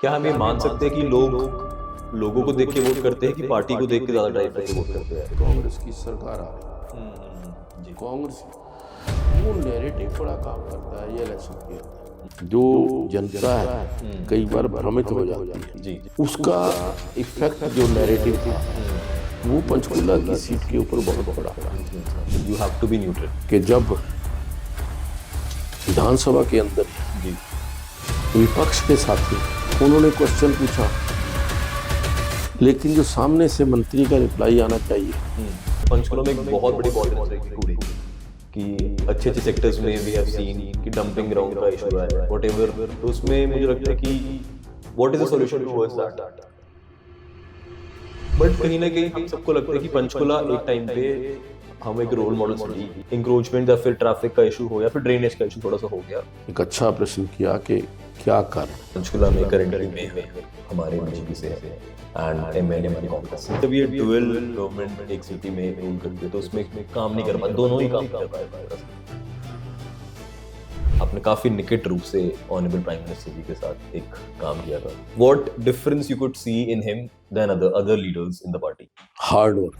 क्या हम ये मान सकते हैं कि लोग लोगों को देख के वोट करते हैं कि पार्टी को देख के ज्यादा ड्राइव करके वोट करते हैं? कांग्रेस की सरकार आ रही है, कांग्रेस वो नैरेटिव बड़ा काम करता है ये इलेक्शन के अंदर। जो जनता है कई बार भ्रमित हो जाती है जी उसका इफेक्ट जो नैरेटिव था वो पंचकुला की सीट के ऊपर बहुत बड़ा you have to be neutral. कि जब विधानसभा के अंदर जी विपक्ष के साथी उन्होंने क्वेश्चन पूछा, लेकिन जो सामने से मंत्री का रिप्लाई आना चाहिए। पंचकुला में एक बहुत बड़ी पॉलिटिक्स टूडी कि अच्छे अच्छे सेक्टर्स में वी हैव सीन कि डंपिंग ग्राउंड का इशू है व्हाटएवर, तो उसमें मुझे लगता है कि what is the solution towards that. But कहीं ना कहीं हम सबको लगता है कि पंचकुला एक टाइम पे हम एक रोल मॉडल सिटी, इंक्रोचमेंट या फिर ट्रैफिक का इशू हो या फिर ड्रेनेज का इशू थोड़ा सा हो गया। एक अच्छा प्रश्न किया कि क्या कारण पंचकुला में करेंटली में हमारे बीजेपी से है एंड एमएलए हमारी कांग्रेस से। जब ये डुअल गवर्नमेंट एक सिटी में रूल करते तो उसमें काम नहीं कर पाते, दोनों ही काम कर पाए। आपने काफी निकट रूप से ऑनरेबल प्राइम मिनिस्टर जी के साथ एक काम किया था। What difference you could see in him than other leaders in the party? Hard work.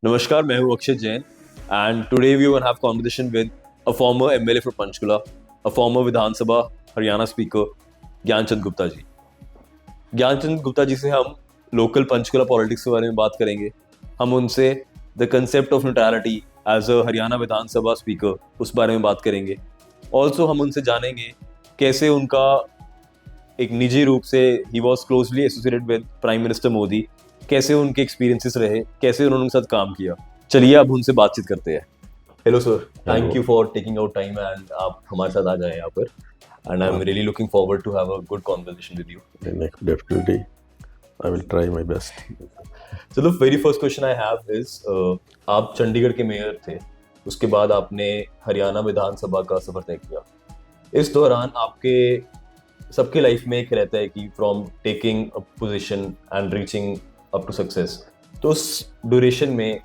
नमस्कार, मैं हूं Akshay Jain and today we will have conversation with a former MLA from Panchkula, a former Vidhansabha Haryana speaker Gyanchand Gupta ji. Gyanchand Gupta ji से हम लोकल पंचकुला पॉलिटिक्स के बारे में बात करेंगे। हम उनसे the concept of neutrality as a Haryana विधानसभा स्पीकर उस बारे में बात करेंगे। ऑल्सो हम उनसे जानेंगे कैसे उनका एक निजी रूप से he was closely associated with prime minister Modi, कैसे उनके एक्सपीरियंसेस रहे, कैसे उन्होंने उनके साथ काम किया। चलिए अब उनसे बातचीत करते हैं। Hello sir, thank you for taking out time and आप हमारे साथ आ जाए यहाँ पर and I am really looking forward to have a good conversation with you. Definitely, I will try my best. So the very first question I have is आप चंडीगढ़ के mayor थे, उसके बाद आपने हरियाणा विधानसभा का सफर तय किया। इस दौरान आपके सबके लाइफ में एक रहता है कि from taking a position and reaching up to success, तो उस ड्यूरेशन में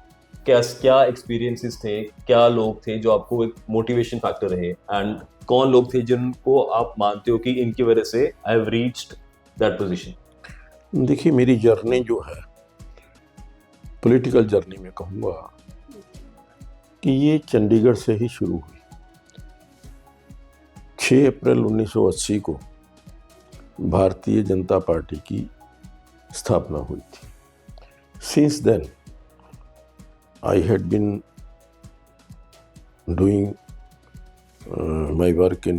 क्या एक्सपीरियंसेस थे, क्या लोग थे जो आपको एक मोटिवेशन फैक्टर रहे एंड कौन लोग थे जिनको आप मानते हो कि इनकी वजह से I have reached that position? देखिए, मेरी जर्नी जो है पॉलिटिकल जर्नी में कहूँगा कि ये चंडीगढ़ से ही शुरू हुई। 6 अप्रैल 1980 को भारतीय जनता पार्टी की स्थापना हुई थी। Since then I had been doing my work in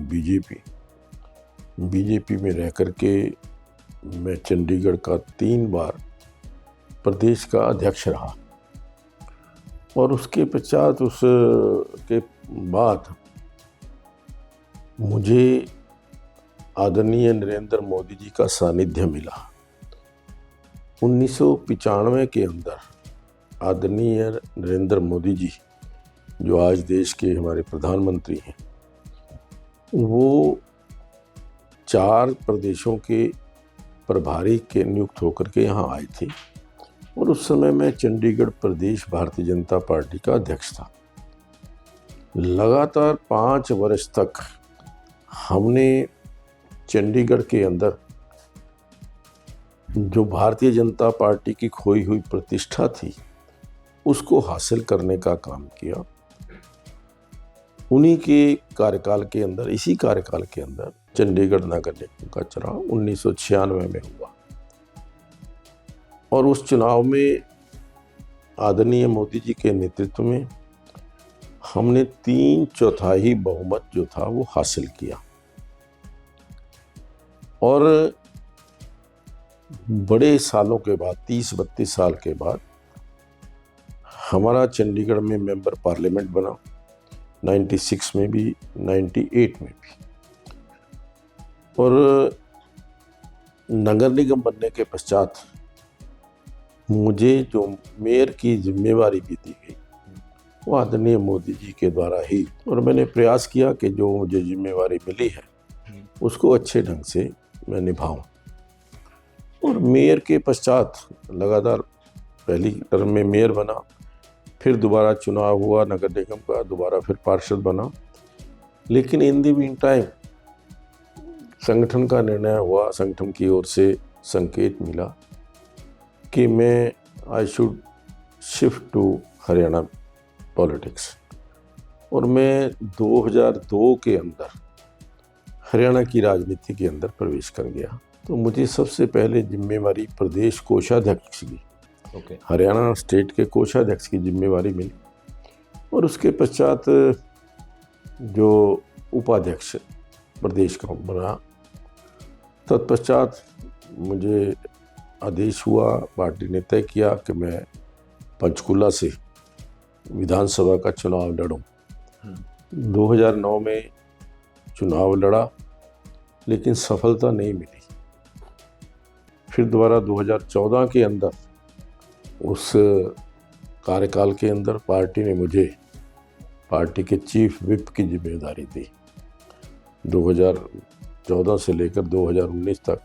BJP में रह करके मैं चंडीगढ़ का 3 बार प्रदेश का अध्यक्ष रहा और उसके पश्चात उसके बाद मुझे आदरणीय नरेंद्र मोदी जी का सानिध्य मिला। 1995 के अंदर आदरणीय नरेंद्र मोदी जी जो आज देश के हमारे प्रधानमंत्री हैं, वो 4 प्रदेशों के प्रभारी के नियुक्त होकर के यहाँ आए थे और उस समय मैं चंडीगढ़ प्रदेश भारतीय जनता पार्टी का अध्यक्ष था। लगातार 5 वर्ष तक हमने चंडीगढ़ के अंदर जो भारतीय जनता पार्टी की खोई हुई प्रतिष्ठा थी उसको हासिल करने का काम किया। उन्हीं के कार्यकाल के अंदर, इसी कार्यकाल के अंदर चंडीगढ़ नगर निगम का चुनाव 1996 में हुआ और उस चुनाव में आदरणीय मोदी जी के नेतृत्व में हमने 3/4 बहुमत जो था वो हासिल किया और बड़े सालों के बाद 30-32 साल के बाद हमारा चंडीगढ़ में मेंबर पार्लियामेंट बना, 96 में भी, 98 में भी। और नगर निगम बनने के पश्चात मुझे जो मेयर की जिम्मेवारी भी दी गई वो आदरणीय मोदी जी के द्वारा ही, और मैंने प्रयास किया कि जो मुझे जिम्मेवारी मिली है उसको अच्छे ढंग से मैं निभाऊं। और मेयर के पश्चात लगातार पहली टर्म में मेयर बना, फिर दोबारा चुनाव हुआ नगर निगम का, दोबारा फिर पार्षद बना। लेकिन इन द मीन टाइम संगठन का निर्णय हुआ, संगठन की ओर से संकेत मिला कि मैं I should shift to Haryana politics, और मैं 2002 के अंदर हरियाणा की राजनीति के अंदर प्रवेश कर गया। तो मुझे सबसे पहले जिम्मेवारी प्रदेश कोषाध्यक्ष की, ओके, हरियाणा स्टेट के कोषाध्यक्ष की जिम्मेवारी मिली, और उसके पश्चात जो उपाध्यक्ष प्रदेश का बना, तत्पश्चात मुझे आदेश हुआ, पार्टी ने तय किया कि मैं पंचकुला से विधानसभा का चुनाव लड़ूं। 2009 में चुनाव लड़ा, लेकिन सफलता नहीं मिली। फिर दोबारा 2014 के अंदर, उस कार्यकाल के अंदर पार्टी ने मुझे पार्टी के चीफ विप की जिम्मेदारी दी। 2014 से लेकर 2019 तक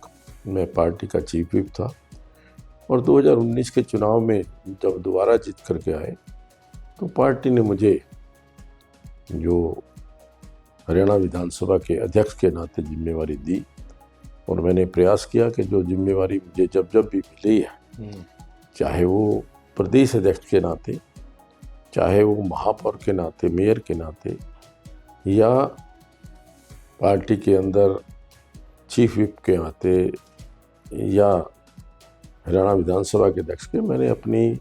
मैं पार्टी का चीफ विप था, और 2019 के चुनाव में जब दोबारा जीत करके आए तो पार्टी ने मुझे जो हरियाणा विधानसभा के अध्यक्ष के नाते जिम्मेवारी दी, और मैंने प्रयास किया कि जो जिम्मेवारी मुझे जब जब भी मिली है, चाहे वो प्रदेश अध्यक्ष के नाते, चाहे वो महापौर के नाते, मेयर के नाते, या पार्टी के अंदर चीफ विप के नाते, या हरियाणा विधानसभा के अध्यक्ष के, मैंने अपनी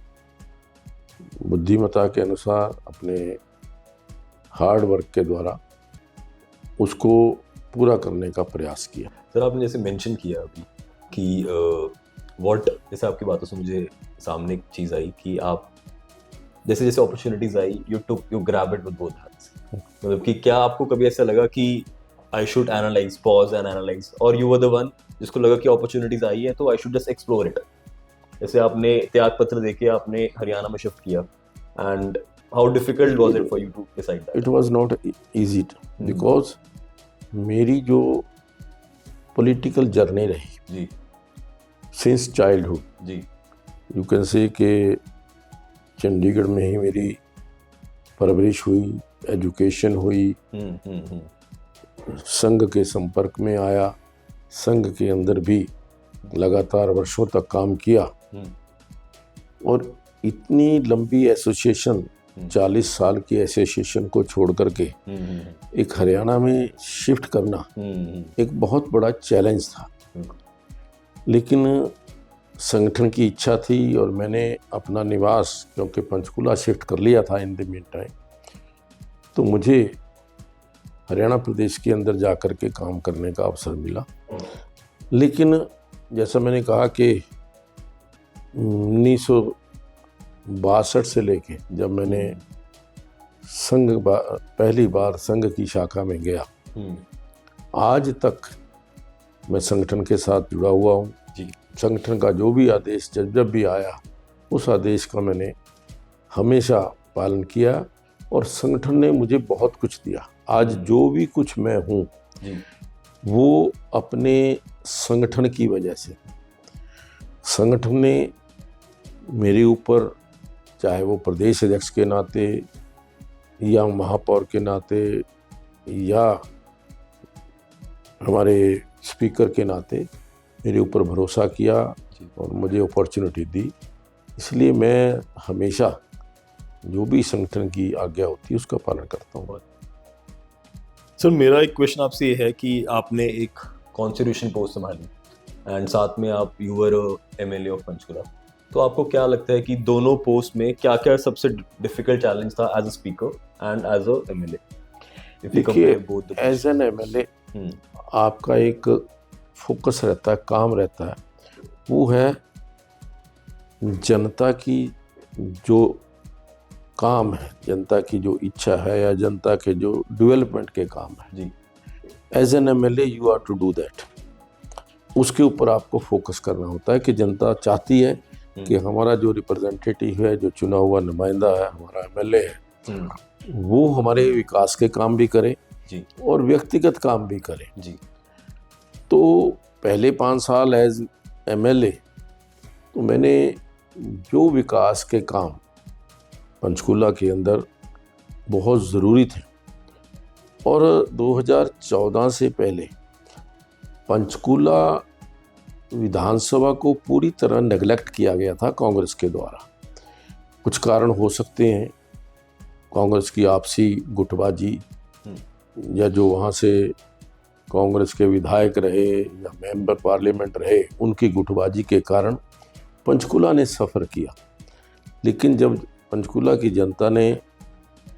बुद्धिमत्ता के अनुसार, अपने हार्ड वर्क के द्वारा उसको पूरा करने का प्रयास किया। सर आपने जैसे मेंशन किया अभी कि जैसे आपकी बातों से मुझे सामने एक चीज़ आई कि आप जैसे जैसे opportunities I, you grab it with both hands. मतलब कि क्या आपको कभी ऐसा लगा कि I should analyse, pause and analyse, और यू वर द वन जिसको लगा कि अपॉर्चुनिटीज आई है तो I should just explore it? जैसे आपने त्याग पत्र देके आपने हरियाणा में शिफ्ट किया, and how difficult was it for you to decide that? It was not easy, because मेरी जो पॉलिटिकल जर्नी रही जी, सिंस चाइल्डहुड, जी, यू कैन से कि चंडीगढ़ में ही मेरी परवरिश हुई, एजुकेशन हुई, संघ के संपर्क में आया, संघ के अंदर भी लगातार वर्षों तक काम किया, और इतनी लंबी एसोसिएशन, 40 साल की एसोसिएशन को छोड़ करके एक हरियाणा में शिफ्ट करना एक बहुत बड़ा चैलेंज था। लेकिन संगठन की इच्छा थी, और मैंने अपना निवास, क्योंकि पंचकुला शिफ्ट कर लिया था इन द मीन टाइम, तो मुझे हरियाणा प्रदेश के अंदर जा कर के काम करने का अवसर मिला। लेकिन जैसा मैंने कहा कि 1962 से लेके जब मैंने पहली बार संघ की शाखा में गया, आज तक मैं संगठन के साथ जुड़ा हुआ हूँ। संगठन का जो भी आदेश जब भी आया, उस आदेश का मैंने हमेशा पालन किया, और संगठन ने मुझे बहुत कुछ दिया। आज जो भी कुछ मैं हूँ वो अपने संगठन की वजह से। संगठन ने मेरे ऊपर, चाहे वो प्रदेश अध्यक्ष के नाते, या महापौर के नाते, या हमारे स्पीकर के नाते, मेरे ऊपर भरोसा किया और मुझे अपॉर्चुनिटी दी। इसलिए मैं हमेशा जो भी संगठन की आज्ञा होती है उसका पालन करता हूँ। सर मेरा एक क्वेश्चन आपसे ये है कि आपने एक कॉन्स्टिट्यूशन पोस्ट संभाली, एंड साथ में आप यूवर एमएलए ऑफ पंचकुला, तो आपको क्या लगता है कि दोनों पोस्ट में क्या क्या सबसे डिफिकल्ट चैलेंज था as a speaker and as a MLA? देखिए, एज एन एमएलए आपका एक फोकस रहता है, काम रहता है, वो है जनता की जो काम है, जनता की जो इच्छा है, या जनता के जो डेवलपमेंट के काम है जी। As an MLA you are to do that. उसके ऊपर आपको फोकस करना होता है कि जनता चाहती है कि हमारा जो रिप्रेजेंटेटिव है, जो चुना हुआ नुमाइंदा है, हमारा एमएलए है, वो हमारे विकास के काम भी करे जी, और व्यक्तिगत काम भी करे जी। तो पहले 5 साल एज एमएलए तो मैंने जो विकास के काम पंचकुला के अंदर बहुत ज़रूरी थे, और 2014 से पहले पंचकूला विधानसभा को पूरी तरह नेग्लेक्ट किया गया था कांग्रेस के द्वारा। कुछ कारण हो सकते हैं, कांग्रेस की आपसी गुटबाजी, या जो वहाँ से कांग्रेस के विधायक रहे या मेंबर पार्लियामेंट रहे, उनकी गुटबाजी के कारण पंचकूला ने सफ़र किया। लेकिन जब पंचकूला की जनता ने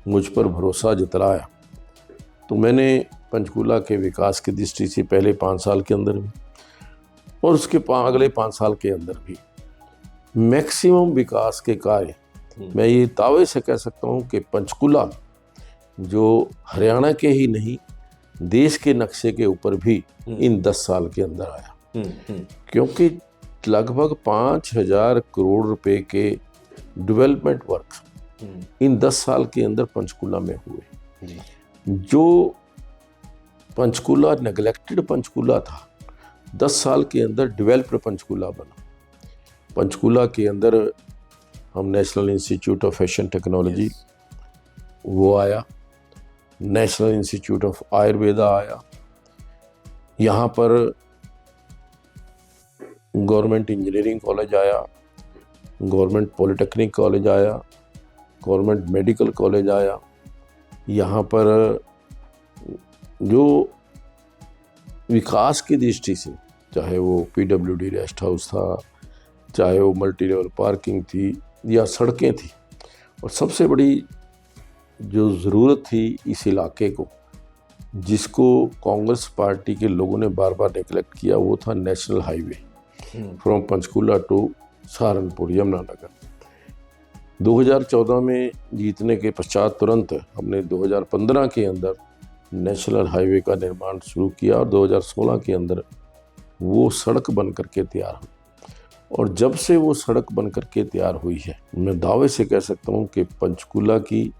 मुझ पर भरोसा जताया तो मैंने पंचकूला के विकास की दृष्टि से पहले 5 साल के अंदर भी और उसके अगले 5 साल के अंदर भी मैक्सिमम विकास के कार्य, मैं ये दावे से कह सकता हूँ कि पंचकूला जो हरियाणा के ही नहीं देश के नक्शे के ऊपर भी इन 10 साल के अंदर आया। क्योंकि लगभग 5,000 करोड़ रुपए के डेवलपमेंट वर्क इन 10 साल के अंदर पंचकूला में हुए। जो पंचकूला नेग्लेक्टेड पंचकूला था, 10 साल के अंदर डेवलप्ड पंचकूला बना। पंचकूला के अंदर हम national institute of fashion technology वो आया, नेशनल इंस्टीट्यूट ऑफ आयुर्वेदा आया, यहाँ पर गवर्नमेंट इंजीनियरिंग कॉलेज आया, गवर्नमेंट पॉलिटेक्निक कॉलेज आया, गवर्नमेंट मेडिकल कॉलेज आया। यहाँ पर जो विकास की दृष्टि से, चाहे वो PWD रेस्ट हाउस था, चाहे वो मल्टी लेवल पार्किंग थी या सड़कें थी, और सबसे बड़ी जो ज़रूरत थी इस इलाके को, जिसको कांग्रेस पार्टी के लोगों ने बार बार नेगलेक्ट किया, वो था national highway from Panchkula to Saharanpur Yamunanagar. 2014 में जीतने के पश्चात तुरंत हमने 2015 के अंदर नेशनल हाईवे का निर्माण शुरू किया और 2016 के अंदर वो सड़क बन करके तैयार हुई। और जब से वो सड़क बन करके तैयार हुई है, मैं दावे से कह सकता हूँ कि पंचकूला की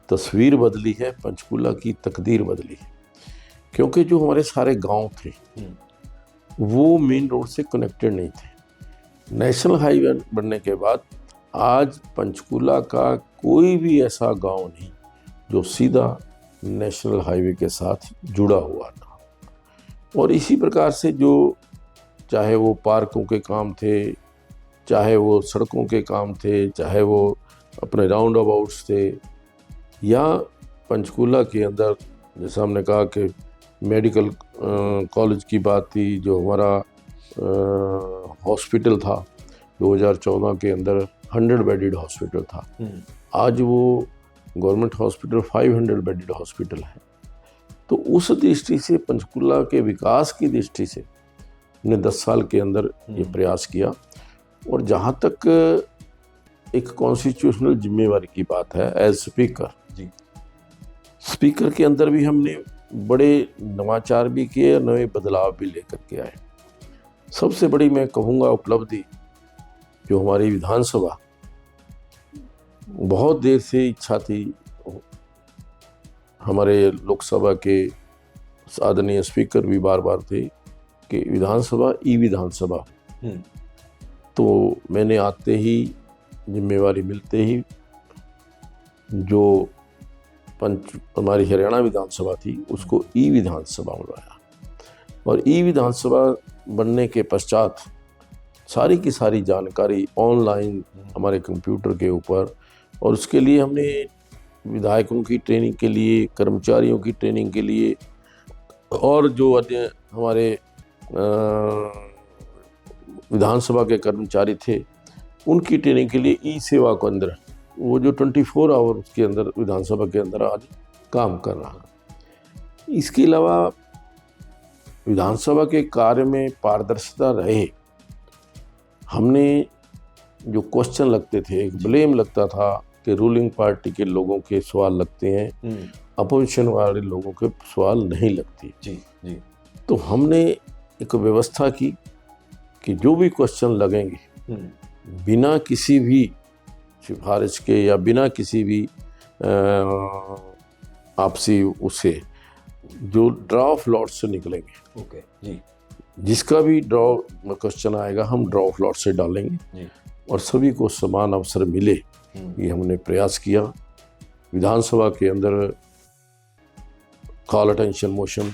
तस्वीर बदली है, पंचकूला की तकदीर बदली है। क्योंकि जो हमारे सारे गांव थे वो मेन रोड से कनेक्टेड नहीं थे। नेशनल हाईवे बनने के बाद आज पंचकूला का कोई भी ऐसा गांव नहीं जो सीधा नेशनल हाईवे के साथ जुड़ा हुआ था। और इसी प्रकार से जो चाहे वो पार्कों के काम थे, चाहे वो सड़कों के काम थे, चाहे वो अपने राउंड अबाउट्स थे, या पंचकूला के अंदर जैसा हमने कहा कि मेडिकल कॉलेज की बात थी, जो हमारा हॉस्पिटल था 2014 के अंदर 100 बेडेड हॉस्पिटल था, आज वो गवर्नमेंट हॉस्पिटल 500 बेडेड हॉस्पिटल है। तो उस दृष्टि से पंचकूला के विकास की दृष्टि से ने 10 साल के अंदर ये प्रयास किया। और जहाँ तक एक कॉन्स्टिट्यूशनल जिम्मेवारी की बात है, एज स्पीकर के अंदर भी हमने बड़े नवाचार भी किए और नए बदलाव भी लेकर के आए। सबसे बड़ी मैं कहूँगा उपलब्धि जो हमारी विधानसभा, बहुत देर से इच्छा थी हमारे लोकसभा के आदरणीय स्पीकर भी बार बार थे कि विधानसभा विधानसभा। तो मैंने आते ही जिम्मेवारी मिलते ही जो हमारी हरियाणा विधानसभा थी उसको विधानसभा बनाया। और विधानसभा बनने के पश्चात सारी की सारी जानकारी ऑनलाइन हमारे कंप्यूटर के ऊपर, और उसके लिए हमने विधायकों की ट्रेनिंग के लिए, कर्मचारियों की ट्रेनिंग के लिए, और जो अन्य हमारे विधानसभा के कर्मचारी थे उनकी ट्रेनिंग के लिए ई-सेवा को अंदर वो जो 24 आवर उसके अंदर विधानसभा के अंदर आज काम कर रहा है। इसके अलावा विधानसभा के कार्य में पारदर्शिता रहे। हमने जो क्वेश्चन लगते थे, एक ब्लेम लगता था कि रूलिंग पार्टी के लोगों के सवाल लगते हैं, अपोजिशन वाले लोगों के सवाल नहीं लगते। जी। तो हमने एक व्यवस्था की कि जो भी क्वेश्चन लगेंगे बिना किसी भी सिफारिश के या बिना किसी भी आपसी उससे जो ड्रॉ ऑफ लॉट से निकलेंगे। ओके जी। जिसका भी ड्रॉ क्वेश्चन आएगा हम ड्रॉ ऑफ लॉट से डालेंगे जी। और सभी को समान अवसर मिले, ये हमने प्रयास किया। विधानसभा के अंदर कॉल अटेंशन मोशन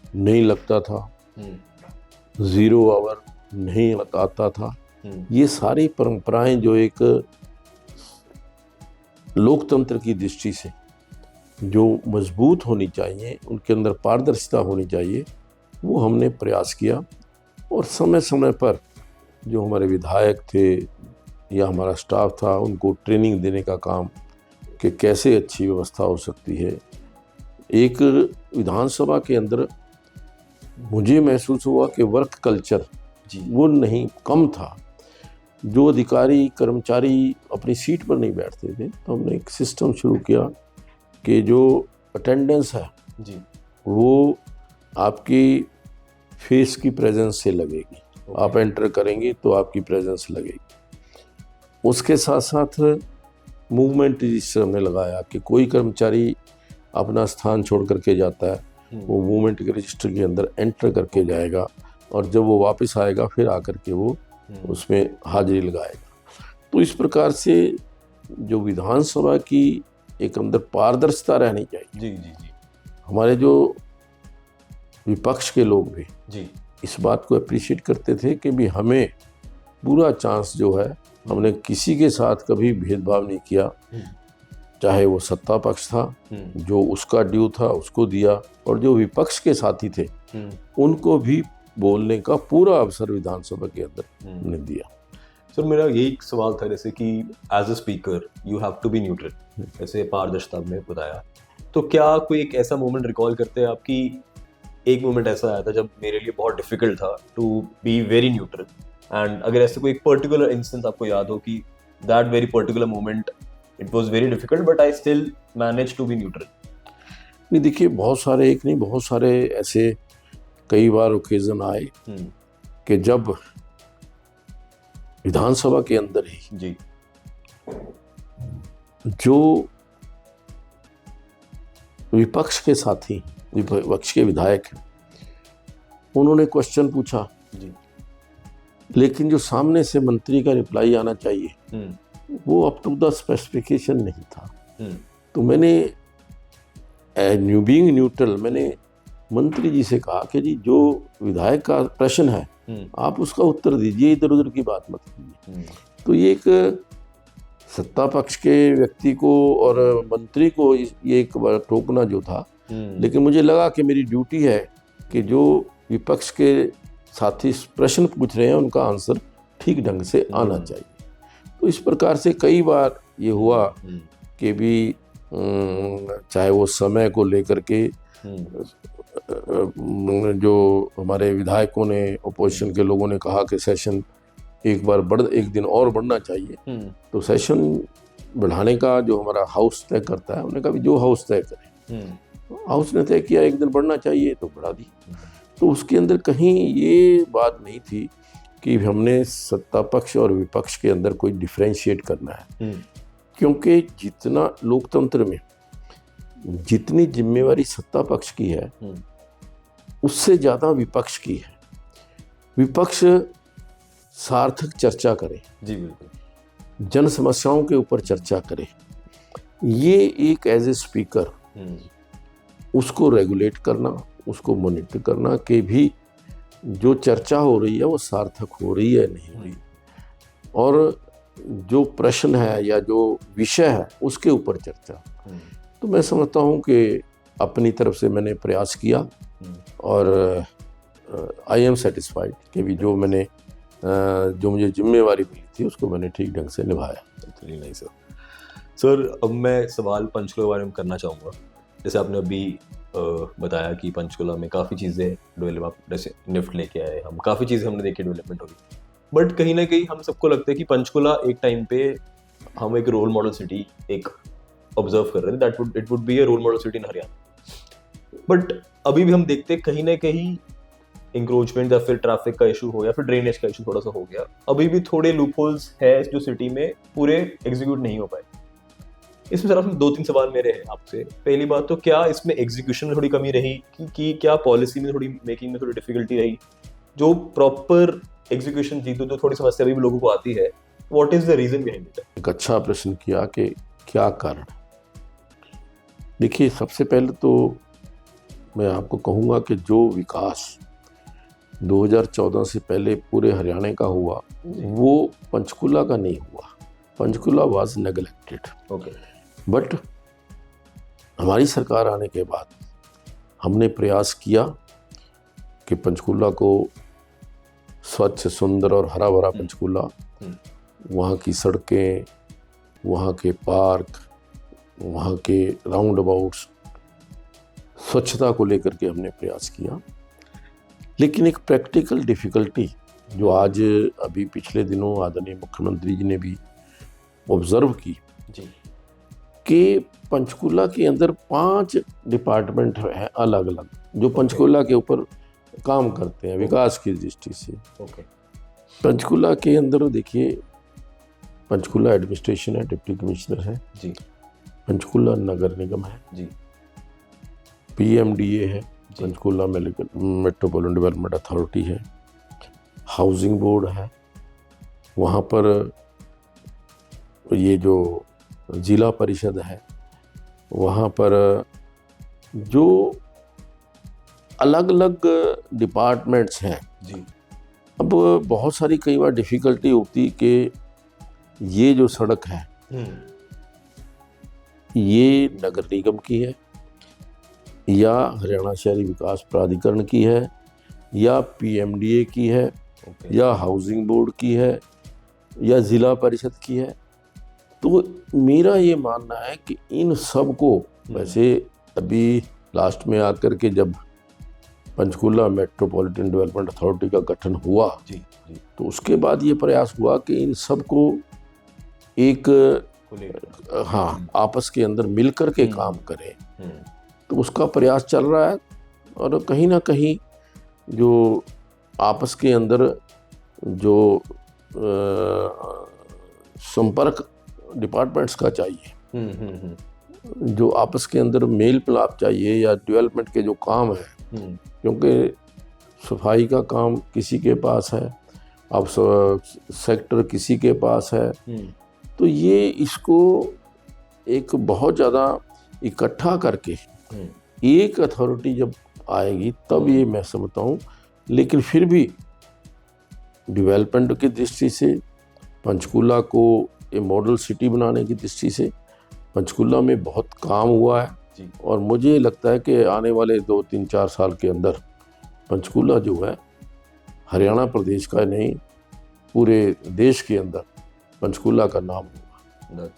नहीं लगता था, जीरो आवर नहीं आता था। ये सारी परंपराएं जो एक लोकतंत्र की दृष्टि से जो मजबूत होनी चाहिए, उनके अंदर पारदर्शिता होनी चाहिए, वो हमने प्रयास किया। और समय समय पर जो हमारे विधायक थे या हमारा स्टाफ था, उनको ट्रेनिंग देने का काम कि कैसे अच्छी व्यवस्था हो सकती है। एक विधानसभा के अंदर मुझे महसूस हुआ कि वर्क कल्चर वो नहीं, कम था। जो अधिकारी कर्मचारी अपनी सीट पर नहीं बैठते थे, तो हमने एक सिस्टम शुरू किया कि जो अटेंडेंस है जी, वो आपकी फेस की प्रेजेंस से लगेगी। आप एंटर करेंगे तो आपकी प्रेजेंस लगेगी। उसके साथ साथ मूवमेंट रजिस्टर हमने लगाया कि कोई कर्मचारी अपना स्थान छोड़ करके जाता है, वो मूवमेंट के रजिस्टर के अंदर एंटर करके जाएगा, और जब वो वापस आएगा फिर आकर के वो उसमें हाजिरी लगाएगा। तो इस प्रकार से जो विधानसभा की एक अंदर पारदर्शिता रहनी चाहिए। जी जी जी हमारे जो विपक्ष के लोग भी जी इस बात को अप्रिशिएट करते थे कि भी हमें पूरा चांस जो है, हमने किसी के साथ कभी भेदभाव नहीं किया। चाहे वो सत्ता पक्ष था, जो उसका ड्यू था उसको दिया, और जो विपक्ष के साथी थे उनको भी बोलने का पूरा अवसर विधानसभा के अंदर हमने दिया। सर, मेरा यही सवाल था, जैसे कि as a speaker you have to be neutral, जैसे पारदर्शिता में बताया, तो क्या कोई एक ऐसा मोमेंट रिकॉल करते हैं आपकी? एक मोमेंट ऐसा आया था जब मेरे लिए बहुत डिफिकल्ट था to be very neutral, and अगर ऐसे कोई एक पर्टिकुलर इंस्टेंस आपको याद हो कि that very particular moment it was very difficult but I still manage to be neutral. नहीं, देखिए, बहुत सारे, एक नहीं बहुत सारे ऐसे कई बार ओकेजन आए कि जब विधानसभा के अंदर ही जी जो विपक्ष के साथी, विपक्ष के विधायक, उन्होंने क्वेश्चन पूछा, जी लेकिन जो सामने से मंत्री का रिप्लाई आना चाहिए वो अप टू द स्पेसिफिकेशन नहीं था। तो मैंने बीइंग न्यूट्रल मैंने मंत्री जी से कहा कि जी जो विधायक का प्रश्न है आप उसका उत्तर दीजिए, इधर उधर की बात मत कीजिए। तो ये एक सत्ता पक्ष के व्यक्ति को और मंत्री को ये एक बार टोकना जो था, लेकिन मुझे लगा कि मेरी ड्यूटी है कि जो विपक्ष के साथी प्रश्न पूछ रहे हैं उनका आंसर ठीक ढंग से आना चाहिए। तो इस प्रकार से कई बार ये हुआ कि भी चाहे वो समय को लेकर के जो हमारे विधायकों ने, अपोजिशन के लोगों ने कहा कि सेशन एक दिन और बढ़ना चाहिए, तो सेशन बढ़ाने का जो हमारा हाउस तय करता है, उन्होंने कहा भी जो हाउस तय करे, हाउस ने तय किया एक दिन बढ़ना चाहिए तो बढ़ा दी। तो उसके अंदर कहीं ये बात नहीं थी कि हमने सत्ता पक्ष और विपक्ष के अंदर कोई डिफरेंशिएट करना है, क्योंकि जितना लोकतंत्र में जितनी जिम्मेवारी सत्ता पक्ष की है उससे ज़्यादा विपक्ष की है। विपक्ष सार्थक चर्चा करे, जी बिल्कुल, जन समस्याओं के ऊपर चर्चा करे, ये एक एज ए स्पीकर उसको रेगुलेट करना, उसको मॉनिटर करना कि भी जो चर्चा हो रही है वो सार्थक हो रही है नहीं हो रही, और जो प्रश्न है या जो विषय है उसके ऊपर चर्चा। तो मैं समझता हूँ कि अपनी तरफ से मैंने प्रयास किया और आई एम सेटिस्फाइड कि भी जो मुझे जिम्मेवारी मिली थी उसको मैंने ठीक ढंग से निभाया। नहीं सर। सर, अब मैं सवाल पंचकुला के बारे में करना चाहूँगा। जैसे आपने अभी बताया कि पंचकुला में काफ़ी चीज़ें डेवलप, जैसे निफ्ट लेके आए हम, काफ़ी चीज़ें हमने देखी डेवलपमेंट होगी, बट कहीं ना कहीं हम सबको लगता है कि पंचकुला एक टाइम पे हम एक रोल मॉडल सिटी एक ऑब्जर्व कर रहे थे, that it would be a role model city in Haryana, but अभी भी हम देखते हैं कहीं ना कहीं इंक्रोचमेंट या फिर ट्रैफिक का इशू हो या फिर ड्रेनेज का इशू थोड़ा सा हो गया, अभी भी थोड़े लूप होल्स है जो सिटी में पूरे एग्जीक्यूट नहीं हो पाए। इसमें सर दो तीन सवाल मेरे हैं आपसे। पहली बात तो क्या इसमें एग्जीक्यूशन में थोड़ी कमी रही कि क्या पॉलिसी में थोड़ी मेकिंग में थोड़ी डिफिकल्टी रही, जो प्रॉपर एग्जीक्यूशन थी तो थोड़ी समस्या अभी भी लोगों को आती है, what is the reason behind it? एक अच्छा प्रश्न किया कि क्या कारण। देखिए, सबसे पहले तो मैं आपको कहूँगा कि जो विकास 2014 से पहले पूरे हरियाणा का हुआ, वो पंचकुला का नहीं हुआ। Panchkula was neglected. Okay. But हमारी सरकार आने के बाद हमने प्रयास किया कि पंचकुला को स्वच्छ, सुंदर और हरा भरा पंचकुला, वहाँ की सड़कें, वहाँ के पार्क, वहाँ के राउंड अबाउट्स, स्वच्छता को लेकर के हमने प्रयास किया। लेकिन एक प्रैक्टिकल डिफ़िकल्टी जो आज अभी पिछले दिनों आदरणीय मुख्यमंत्री जी ने भी ऑब्ज़र्व की जी। कि पंचकुला के अंदर 5 डिपार्टमेंट हैं अलग अलग, जो पंचकुला के ऊपर काम करते हैं विकास की दृष्टि से। ओके। पंचकुला के अंदर देखिए, पंचकुला एडमिनिस्ट्रेशन है, डिप्टी कमिश्नर है जी। पंचकुला नगर निगम है जी। PMDA है, पंचकुला मेट्रोपॉलिटन डेवलपमेंट अथॉरिटी है, हाउसिंग बोर्ड है, वहाँ पर ये जो जिला परिषद है, वहाँ पर जो अलग अलग डिपार्टमेंट्स हैं। जी। अब बहुत सारी कई बार डिफ़िकल्टी होती कि ये जो सड़क है ये नगर निगम की है या हरियाणा शहरी विकास प्राधिकरण की है या PMDA की है या हाउसिंग बोर्ड की है या ज़िला परिषद की है। तो मेरा ये मानना है कि इन सब को, वैसे अभी लास्ट में आकर के जब पंचकुला मेट्रोपॉलिटन डेवलपमेंट अथॉरिटी का गठन हुआ जी। तो उसके बाद ये प्रयास हुआ कि इन सब को एक आपस के अंदर मिलकर के काम करें। तो उसका प्रयास चल रहा है और कहीं ना कहीं जो आपस के अंदर जो संपर्क डिपार्टमेंट्स का चाहिए, जो आपस के अंदर मेल मिलाप चाहिए या डेवलपमेंट के जो काम है, क्योंकि सफाई का काम किसी के पास है, अब सेक्टर किसी के पास है, तो ये इसको एक बहुत ज़्यादा इकट्ठा करके एक अथॉरिटी जब आएगी तब ये मैं समझता हूँ। लेकिन फिर भी डेवलपमेंट की दृष्टि से पंचकुला को एक मॉडल सिटी बनाने की दृष्टि से पंचकुला में बहुत काम हुआ है जी। और मुझे लगता है कि आने वाले 2-3-4 साल के अंदर पंचकुला जो है हरियाणा प्रदेश का नहीं पूरे देश के अंदर पंचकुला का नाम होगा।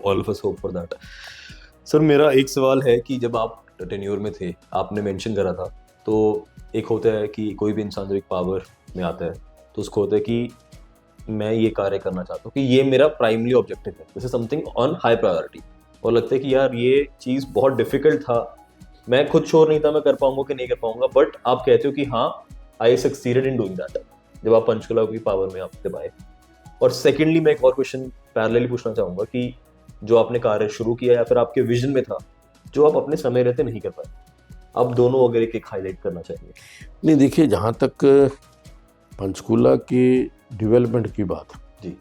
All of us hope for that. Sir मेरा एक सवाल है कि जब आप टेन्योर में थे, आपने मेंशन करा था, तो एक होता है कि कोई भी इंसान जब एक पावर में आता है तो उसको होता है कि मैं ये कार्य करना चाहता हूँ, कि ये मेरा प्राइमरी ऑब्जेक्टिव है, this is something on high priority, और लगता है कि यार ये चीज़ बहुत डिफिकल्ट था, मैं खुद श्योर नहीं था मैं कर पाऊंगा कि नहीं कर पाऊंगा, बट आप कहते हो कि हाँ आई सक्सीडेड इन डूइंग दैट जब आप पंचकुला की पावर में आप जब आए। और सेकेंडली मैं एक और क्वेश्चन पैरेलली पूछना चाहूँगा कि जो आपने कार्य शुरू किया या फिर आपके विजन में था जो आप अपने समय रहते नहीं कर पाए, अब दोनों अगर एक हाईलाइट करना चाहिए। नहीं देखिए, जहाँ तक पंचकुला के डेवलपमेंट की बात जी,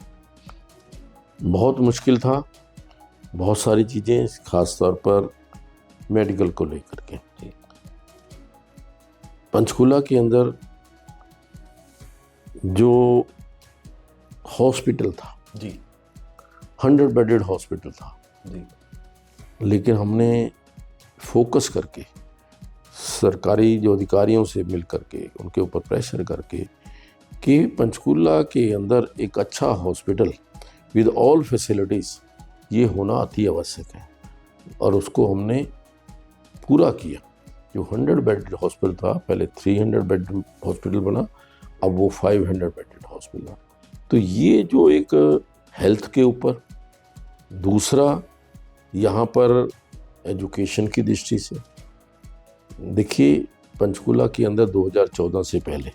बहुत मुश्किल था, बहुत सारी चीज़ें, खास तौर पर मेडिकल को लेकर के। पंचकुला के अंदर जो हॉस्पिटल था जी, 100 बेडेड हॉस्पिटल था जी, लेकिन हमने फोकस करके सरकारी जो अधिकारियों से मिल करके उनके ऊपर प्रेशर करके कि पंचकुला के अंदर एक अच्छा हॉस्पिटल विद ऑल फैसिलिटीज़ ये होना अति आवश्यक है, और उसको हमने पूरा किया। जो 100 बेड हॉस्पिटल था, पहले 300 बेड हॉस्पिटल बना, अब वो 500 बेड हॉस्पिटल। तो ये जो एक हेल्थ के ऊपर, दूसरा यहाँ पर एजुकेशन की दृष्टि से देखिए, पंचकुला के अंदर 2014 से पहले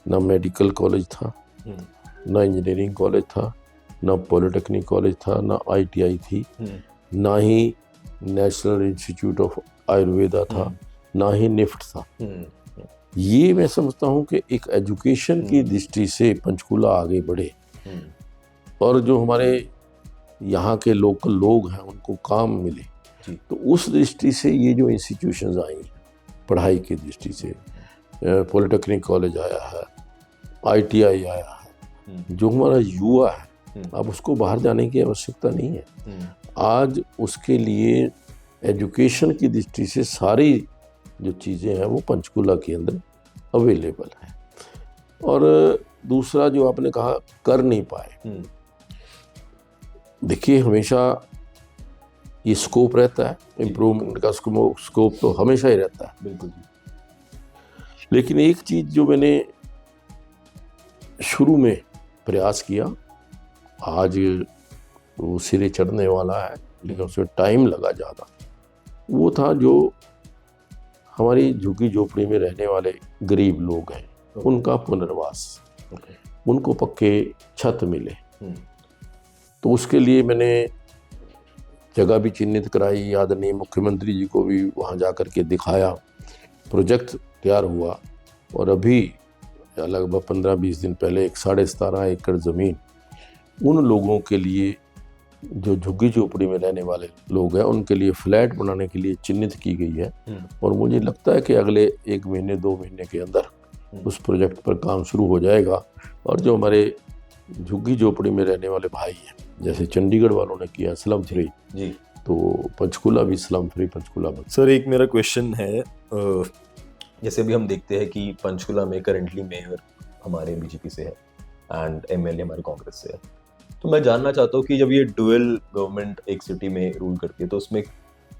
ना मेडिकल कॉलेज था, ना इंजीनियरिंग कॉलेज था, ना पॉलिटेक्निक कॉलेज था, ना ITI थी, ना ही नेशनल इंस्टीट्यूट ऑफ आयुर्वेदा था, ना ही निफ्ट था। ये मैं समझता हूँ कि एक एजुकेशन की दृष्टि से पंचकुला आगे बढ़े और जो हमारे यहाँ के लोकल लोग हैं उनको काम मिले, तो उस दृष्टि से ये जो इंस्टीट्यूशंस आई हैं पढ़ाई की दृष्टि से, पॉलिटेक्निक कॉलेज आया है, ITI आया है। जो हमारा युवा है अब उसको बाहर जाने की आवश्यकता नहीं है। आज उसके लिए एजुकेशन की दृष्टि से सारी जो चीज़ें हैं वो पंचकुला के अंदर अवेलेबल है। और दूसरा जो आपने कहा कर नहीं पाए, देखिए हमेशा ये स्कोप रहता है, इम्प्रूवमेंट का स्कोप तो हमेशा ही रहता है। बिल्कुल जी। लेकिन एक चीज़ जो मैंने शुरू में प्रयास किया, आज वो सिरे चढ़ने वाला है लेकिन उसमें टाइम लगा ज़्यादा, वो था जो हमारी झुग्गी झोपड़ी में रहने वाले गरीब लोग हैं उनका पुनर्वास, उनको पक्के छत मिले। तो उसके लिए मैंने जगह भी चिन्हित कराई, आदरणीय मुख्यमंत्री जी को भी वहाँ जा कर के दिखाया, प्रोजेक्ट तैयार हुआ और अभी लगभग 15-20 दिन पहले 17.5 एकड़ ज़मीन उन लोगों के लिए जो झुग्गी झोपड़ी में रहने वाले लोग हैं उनके लिए फ्लैट बनाने के लिए चिन्हित की गई है। और मुझे लगता है कि अगले 1 महीने 2 महीने के अंदर उस प्रोजेक्ट पर काम शुरू हो जाएगा। और जो हमारे झुग्गी झोपड़ी में रहने वाले भाई हैं, जैसे चंडीगढ़ वालों ने किया स्लम फ्री जी, तो पंचकुला भी स्लम फ्री पंचकुला बन। सर एक मेरा क्वेश्चन है, जैसे भी हम देखते हैं कि पंचकुला में करेंटली मेयर हमारे बीजेपी से है एंड MLA हमारे कांग्रेस से है, तो मैं जानना चाहता हूँ कि जब ये डुअल गवर्नमेंट एक सिटी में रूल करती है तो उसमें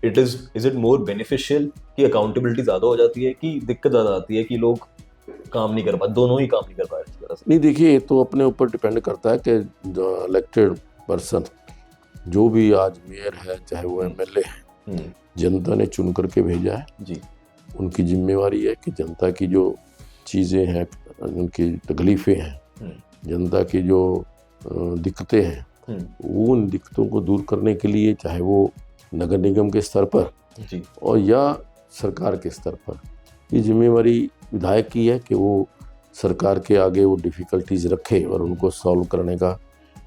इज इट मोर बेनिफिशियल कि अकाउंटेबिलिटी ज़्यादा हो जाती है कि दिक्कत ज़्यादा आती है कि लोग काम नहीं कर पाते, दोनों ही काम नहीं कर पा रहे इस तरह से? नहीं, देखिए ये तो अपने ऊपर डिपेंड करता है कि जो इलेक्टेड पर्सन जो भी आज मेयर है चाहे वो MLA है, जनता ने चुन करके भेजा है जी। उनकी जिम्मेवारी है कि जनता की जो चीज़ें हैं, उनकी तकलीफ़ें हैं, जनता की जो दिक्कतें हैं, उन दिक्कतों को दूर करने के लिए चाहे वो नगर निगम के स्तर पर जी और या सरकार के स्तर पर, ये जिम्मेवारी विधायक की है कि वो सरकार के आगे वो डिफ़िकल्टीज रखे और उनको सॉल्व करने का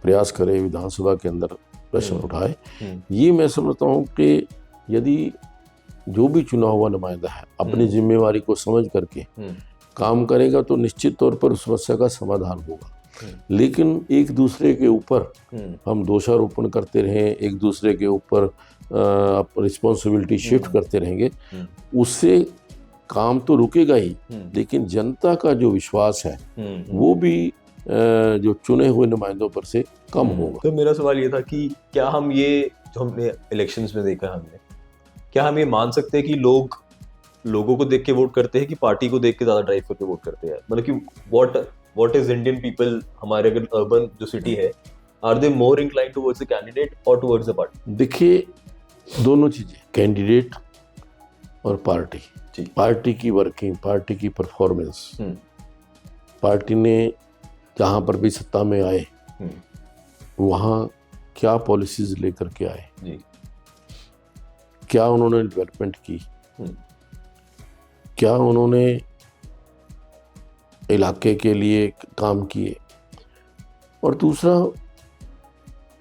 प्रयास करे, विधानसभा के अंदर प्रश्न उठाए। ये मैं समझता हूँ कि यदि जो भी चुना हुआ नुमाइंदा है अपनी जिम्मेवारी को समझ करके काम करेगा तो निश्चित तौर पर उस समस्या का समाधान होगा। लेकिन एक दूसरे के ऊपर हम दोषारोपण करते रहें, एक दूसरे के ऊपर रिस्पॉन्सिबिलिटी शिफ्ट करते रहेंगे, उससे काम तो रुकेगा ही, लेकिन जनता का जो विश्वास है वो भी जो चुने हुए नुमाइंदों पर से कम होगा। तो मेरा सवाल ये था कि क्या हम ये जो हमने इलेक्शंस में देखा हमने, क्या हम ये मान सकते हैं कि लोगों को देख के वोट करते हैं कि पार्टी को देख के ज़्यादा ड्राइव करके वोट करते हैं? मतलब कि व्हाट इज इंडियन पीपल, हमारे अगर अर्बन जो सिटी है, are they more incline towards the candidate और टुवर्ड्स द पार्टी? देखिए दोनों चीज़ें, कैंडिडेट और पार्टी, पार्टी की वर्किंग, पार्टी की परफॉर्मेंस, पार्टी ने जहाँ पर भी सत्ता में आए वहाँ क्या पॉलिसीज लेकर के आए जी, क्या उन्होंने डेवलपमेंट की, क्या उन्होंने इलाके के लिए काम किए। और दूसरा,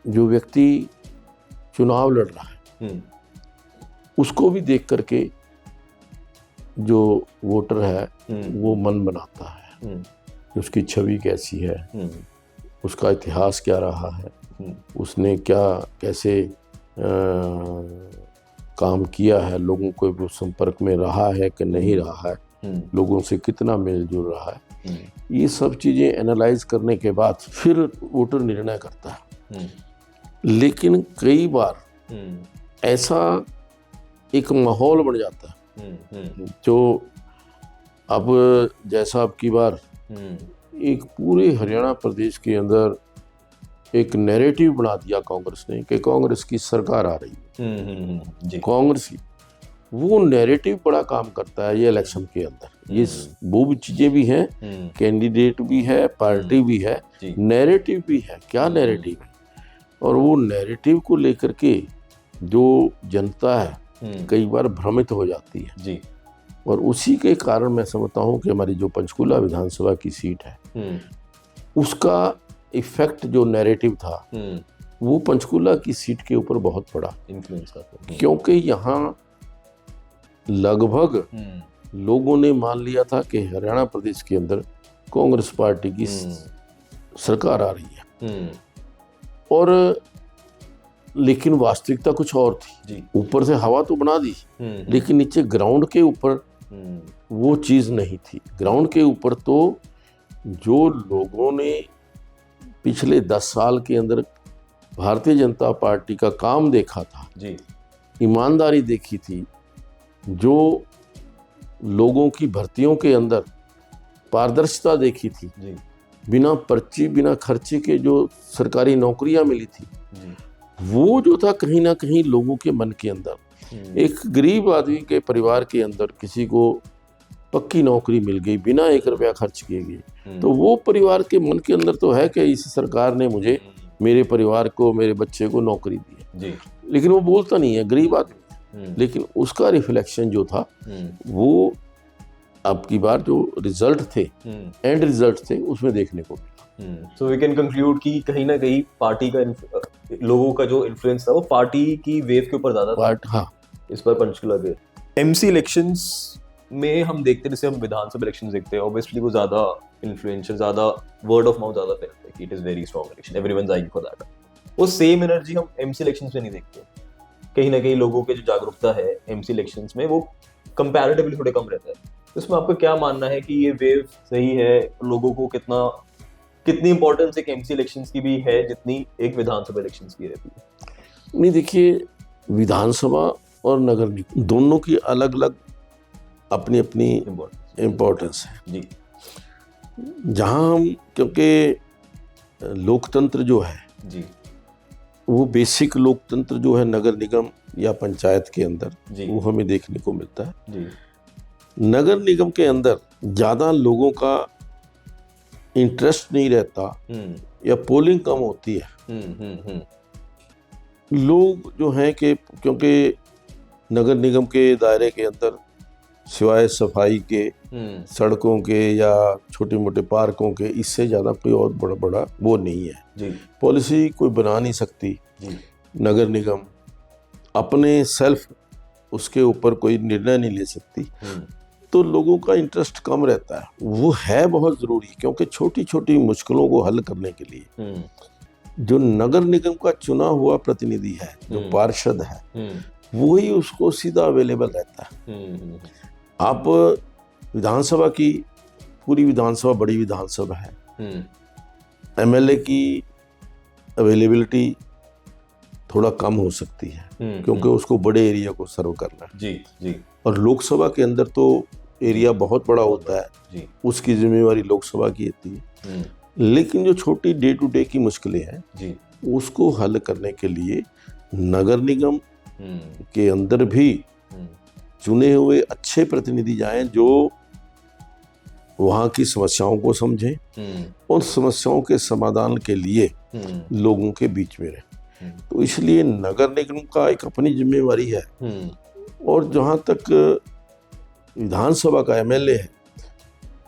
जो व्यक्ति चुनाव लड़ रहा है उसको भी देख करके जो वोटर है वो मन बनाता है कि उसकी छवि कैसी है, उसका इतिहास क्या रहा है, उसने क्या कैसे काम किया है, लोगों को वो संपर्क में रहा है कि नहीं रहा है, लोगों से कितना मेल जोल रहा है। ये सब चीज़ें एनालाइज करने के बाद फिर वोटर निर्णय करता है। लेकिन कई बार ऐसा एक माहौल बन जाता है जो अब जैसा अब की बार एक पूरे हरियाणा प्रदेश के अंदर एक नैरेटिव बना दिया कांग्रेस ने कि कांग्रेस की सरकार आ रही है, कांग्रेस की, वो नैरेटिव बड़ा काम करता है ये इलेक्शन के अंदर। ये वो भी चीज़ें भी हैं, कैंडिडेट भी है, पार्टी भी है, नैरेटिव भी है। क्या नैरेटिव है? और वो नैरेटिव को लेकर के जो जनता है कई बार भ्रमित हो जाती है जी। और उसी के कारण मैं समझता हूँ कि हमारी जो पंचकुला विधानसभा की सीट है उसका इफेक्ट जो नैरेटिव था वो पंचकुला की सीट के ऊपर बहुत बड़ा इन्फ्लुएंस करता है, क्योंकि यहाँ लगभग लोगों ने मान लिया था कि हरियाणा प्रदेश के अंदर कांग्रेस पार्टी की सरकार आ रही है, और लेकिन वास्तविकता कुछ और थी। ऊपर से हवा तो बना दी, लेकिन नीचे ग्राउंड के ऊपर वो चीज़ नहीं थी। ग्राउंड के ऊपर तो जो लोगों ने पिछले 10 साल के अंदर भारतीय जनता पार्टी का काम देखा था, ईमानदारी देखी थी, जो लोगों की भर्तियों के अंदर पारदर्शिता देखी थी, बिना पर्ची बिना खर्चे के जो सरकारी नौकरियां मिली थी, वो जो था कहीं ना कहीं लोगों के मन के अंदर, एक गरीब आदमी के परिवार के अंदर किसी को पक्की नौकरी मिल गई बिना 1 रुपया खर्च किए गए, तो वो परिवार के मन के अंदर तो है कि इस सरकार ने मुझे, मेरे परिवार को, मेरे बच्चे को नौकरी दी है। लेकिन वो बोलता नहीं है, गरीब आदमी, लेकिन उसका रिफ्लेक्शन जो था वो अब की बार जो रिजल्ट थे, एंड रिजल्ट थे, उसमें देखने को मिला। सो वी कैन कंक्लूड कि कहीं ना कहीं पार्टी का लोगों का जो इन्फ्लुएंस था वो पार्टी की वेव के ऊपर ज्यादा था। हाँ, इस पर पंचकुला के एमसी इलेक्शंस में हम देखते हैं, जैसे हम विधानसभा इलेक्शंस देखते हैं, ऑब्वियसली वो ज्यादा इन्फ्लुएंशियल, ज्यादा वर्ड ऑफ माउथ ज्यादा फैलता है कि it is very strong election, everyone is eyeing for that. वो सेम एनर्जी हम एमसी इलेक्शंस में नहीं देखते। कहीं ना कहीं लोगों के जो जागरूकता है एमसी इलेक्शंस में वो कंपैरेटिवली थोड़े कम रहता है। इसमें आपका क्या मानना है कि ये वेव सही है? लोगों को कितनी इंपॉर्टेंस एक एमसी इलेक्शंस की भी है जितनी एक विधानसभा इलेक्शंस की रहती है? नहीं, देखिए, विधानसभा और नगर निगम दोनों की अलग अलग अपनी अपनी इम्पोर्टेंस है जी। जहाँ हम, क्योंकि लोकतंत्र जो है जी, वो बेसिक लोकतंत्र जो है नगर निगम या पंचायत के अंदर, वो हमें देखने को मिलता है जी। नगर निगम के अंदर ज़्यादा लोगों का इंटरेस्ट नहीं रहता, या पोलिंग कम होती है। लोग जो हैं कि क्योंकि नगर निगम के दायरे के अंदर सिवाय सफाई के, सड़कों के या छोटे मोटे पार्कों के, इससे ज़्यादा कोई और बड़ा वो नहीं है जी। पॉलिसी कोई बना नहीं सकती जी। नगर निगम अपने सेल्फ उसके ऊपर कोई निर्णय नहीं ले सकती, तो लोगों का इंटरेस्ट कम रहता है। वो है बहुत ज़रूरी, क्योंकि छोटी छोटी मुश्किलों को हल करने के लिए जो नगर निगम का चुना हुआ प्रतिनिधि है, जो पार्षद है, वही उसको सीधा अवेलेबल रहता है। आप विधानसभा की, पूरी विधानसभा बड़ी विधानसभा है, एमएलए की अवेलेबिलिटी थोड़ा कम हो सकती है, क्योंकि उसको बड़े एरिया को सर्व करना है। जी जी। और लोकसभा के अंदर तो एरिया बहुत बड़ा होता है जी। उसकी जिम्मेवारी लोकसभा की होती है। लेकिन जो छोटी डे टू डे की मुश्किलें हैं जी, उसको हल करने के लिए नगर निगम के अंदर भी चुने हुए अच्छे प्रतिनिधि जाएं, जो वहाँ की समस्याओं को समझें और समस्याओं के समाधान के लिए लोगों के बीच में रहें। तो इसलिए नगर निगम का एक अपनी जिम्मेवारी है। और जहाँ तक विधानसभा का एमएलए है,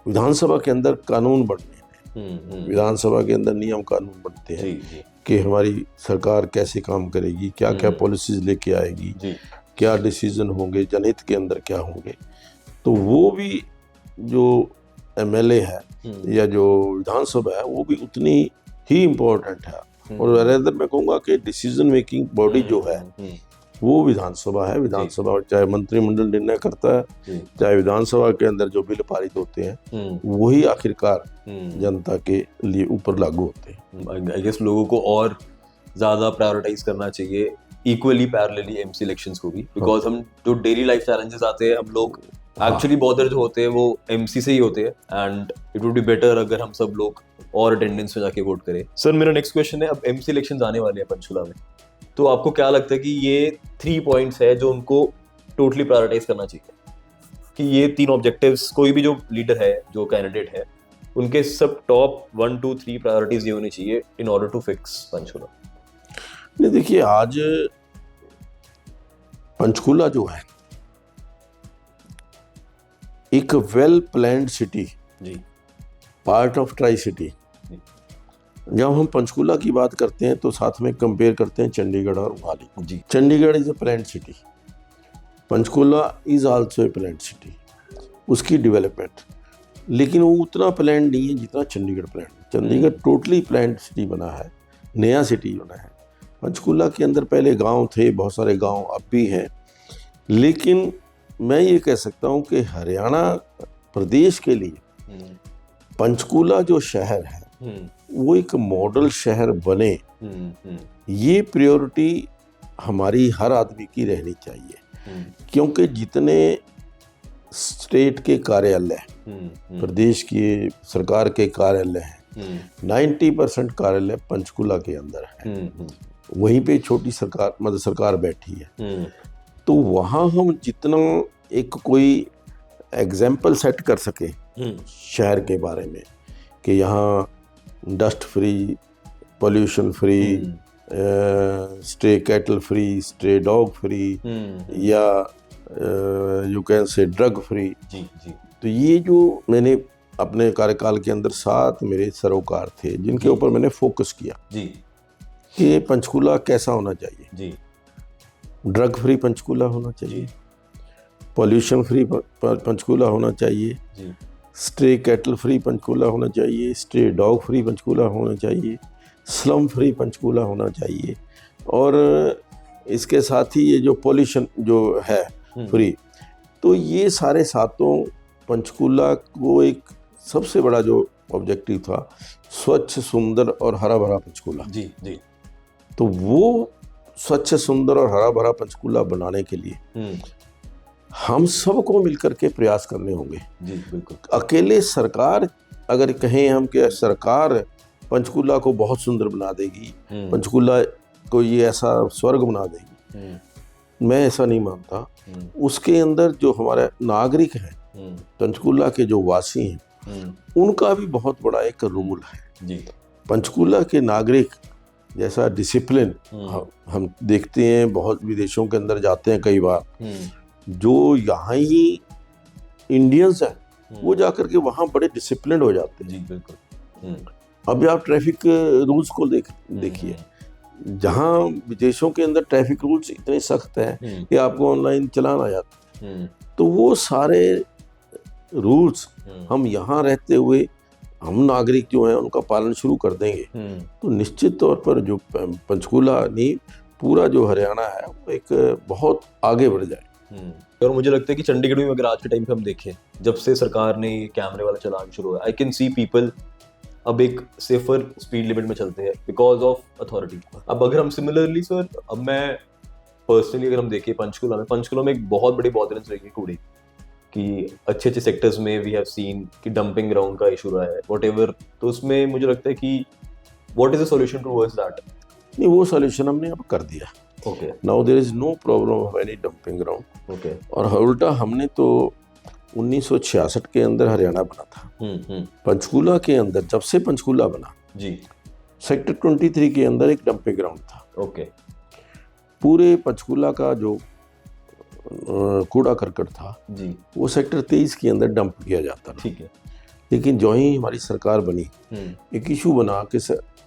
विधानसभा के अंदर कानून बनते हैं, विधानसभा के अंदर नियम कानून बनते हैं कि हमारी सरकार कैसे काम करेगी, क्या क्या पॉलिसीज लेके आएगी, क्या डिसीजन होंगे, जनहित के अंदर क्या होंगे। तो वो भी जो एमएलए है या जो विधानसभा है वो भी उतनी ही इम्पोर्टेंट है। और रेदर मैं कहूँगा कि डिसीजन मेकिंग बॉडी जो है वो विधानसभा है। विधानसभा चाहे मंत्रिमंडल निर्णय करता है, चाहे विधानसभा के अंदर जो बिल पारित होते हैं वही आखिरकार जनता के लिए ऊपर लागू होते हैं। आई गेस लोगों को और ज़्यादा प्रायोरिटाइज करना चाहिए, इक्वली पैरेलली एमसी इलेक्शंस को भी, बिकॉज हम जो डेली लाइफ चैलेंजेस आते हैं, हम लोग एक्चुअली बॉदर जो होते हैं वो एमसी से ही होते हैं। And it would be better अगर हम सब लोग और अटेंडेंस में जाके वोट करें। सर, मेरा नेक्स्ट क्वेश्चन है, अब एमसी इलेक्शंस आने वाले हैं पंचकुला में, तो आपको क्या लगता है कि ये 3 पॉइंट्स है जो उनको टोटली प्रायोरिटाइज करना चाहिए, कि ये 3 ऑब्जेक्टिव्स कोई भी जो लीडर है, जो कैंडिडेट है, उनके सब टॉप 1 2 3 प्रायोरिटीज ये होनी चाहिए in order to fix Panchkula? नहीं, देखिए, आज पंचकुला जो है एक well planned city, part of tricity. जब हम पंचकुला की बात करते हैं तो साथ में कंपेयर करते हैं चंडीगढ़ और Mohali. Chandigarh is a planned city, Panchkula is also a planned city. उसकी डेवलपमेंट, लेकिन वो उतना प्लान नहीं है जितना Chandigarh plan. Chandigarh totally plan city बना है, नया सिटी बना है। पंचकूला के अंदर पहले गांव थे, बहुत सारे गांव अब भी हैं, लेकिन मैं ये कह सकता हूँ कि हरियाणा प्रदेश के लिए पंचकूला जो शहर है वो एक मॉडल शहर बने, ये प्रायोरिटी हमारी हर आदमी की रहनी चाहिए। क्योंकि जितने स्टेट के कार्यालय, प्रदेश की सरकार के कार्यालय हैं, 90% कार्यालय पंचकूला के अंदर है। वहीं पे छोटी सरकार, मतलब सरकार बैठी है। तो वहाँ हम जितना एक कोई एग्जाम्पल सेट कर सके शहर के बारे में कि यहाँ dust free, pollution free, stray cattle free, stray dog free, या you can say drug free. तो ये जो मैंने अपने कार्यकाल के अंदर 7 मेरे सरोकार थे जिनके ऊपर मैंने फोकस किया कि पंचकूला कैसा होना चाहिए। ड्रग फ्री पंचकूला होना चाहिए, पोल्यूशन फ्री पंचकूला होना चाहिए, स्ट्रे कैटल फ्री पंचकूला होना चाहिए, स्ट्रे डॉग फ्री पंचकूला होना चाहिए, स्लम फ्री पंचकूला होना चाहिए, और इसके साथ ही ये जो पोल्यूशन जो है फ्री। तो ये सारे सातों पंचकूला को एक सबसे बड़ा जो ऑब्जेक्टिव था, स्वच्छ, सुंदर और हरा भरा पंचकूला। तो वो स्वच्छ, सुंदर और हरा भरा पंचकूला बनाने के लिए हम सबको मिलकर के प्रयास करने होंगे। बिल्कुल। अकेले सरकार अगर कहें हम कि सरकार पंचकूला को बहुत सुंदर बना देगी, पंचकूला को ये ऐसा स्वर्ग बना देगी, मैं ऐसा नहीं मानता। उसके अंदर जो हमारे नागरिक हैं, पंचकूला के जो वासी हैं, उनका भी बहुत बड़ा एक रोल है। पंचकूला के नागरिक जैसा डिसिप्लिन हम देखते हैं, बहुत विदेशों के अंदर जाते हैं कई बार, जो यहाँ ही इंडियंस हैं वो जाकर के वहाँ बड़े डिसिप्लिन हो जाते हैं। बिल्कुल। अब आप ट्रैफिक रूल्स को देखिए, जहाँ विदेशों के अंदर ट्रैफिक रूल्स इतने सख्त हैं कि आपको ऑनलाइन चलान आ जाता है, तो वो सारे रूल्स हम यहाँ रहते हुए हम नागरिक जो हैं उनका पालन शुरू कर देंगे, तो निश्चित तौर पर जो पंचकूला नहीं पूरा जो हरियाणा है वो एक बहुत आगे बढ़ जाए। और मुझे लगता है कि चंडीगढ़ में अगर आज के टाइम पे हम देखें, जब से सरकार ने कैमरे वाला चलान शुरू हुआ, आई कैन सी पीपल अब एक सेफर स्पीड लिमिट में चलते हैं बिकॉज ऑफ अथॉरिटी। अब अगर हम सिमिलरली सर, अब मैं पर्सनली अगर हम देखें पंचकूला में एक बहुत बड़ी बॉदरेंस रही है कूड़े कि अच्छे सेक्टर्स में वी हैव सीन कि डंपिंग ग्राउंड का इशू रहा है व्हाटएवर। तो उसमें मुझे लगता है कि what is the solution towards that? नहीं, वो सॉल्यूशन हमने अब कर दिया। Okay, now there is no problem of any dumping ground. Okay. और उल्टा हमने तो 1966 के अंदर हरियाणा बना था, पंचकूला के अंदर जब से पंचकूला बना सेक्टर 23 के अंदर एक डंपिंग ग्राउंड था। ओके। पूरे पंचकूला का जो कूड़ा करकट था वो सेक्टर 23 के अंदर डंप किया जाता था। ठीक है। लेकिन जो ही हमारी सरकार बनी, एक इशू बना कि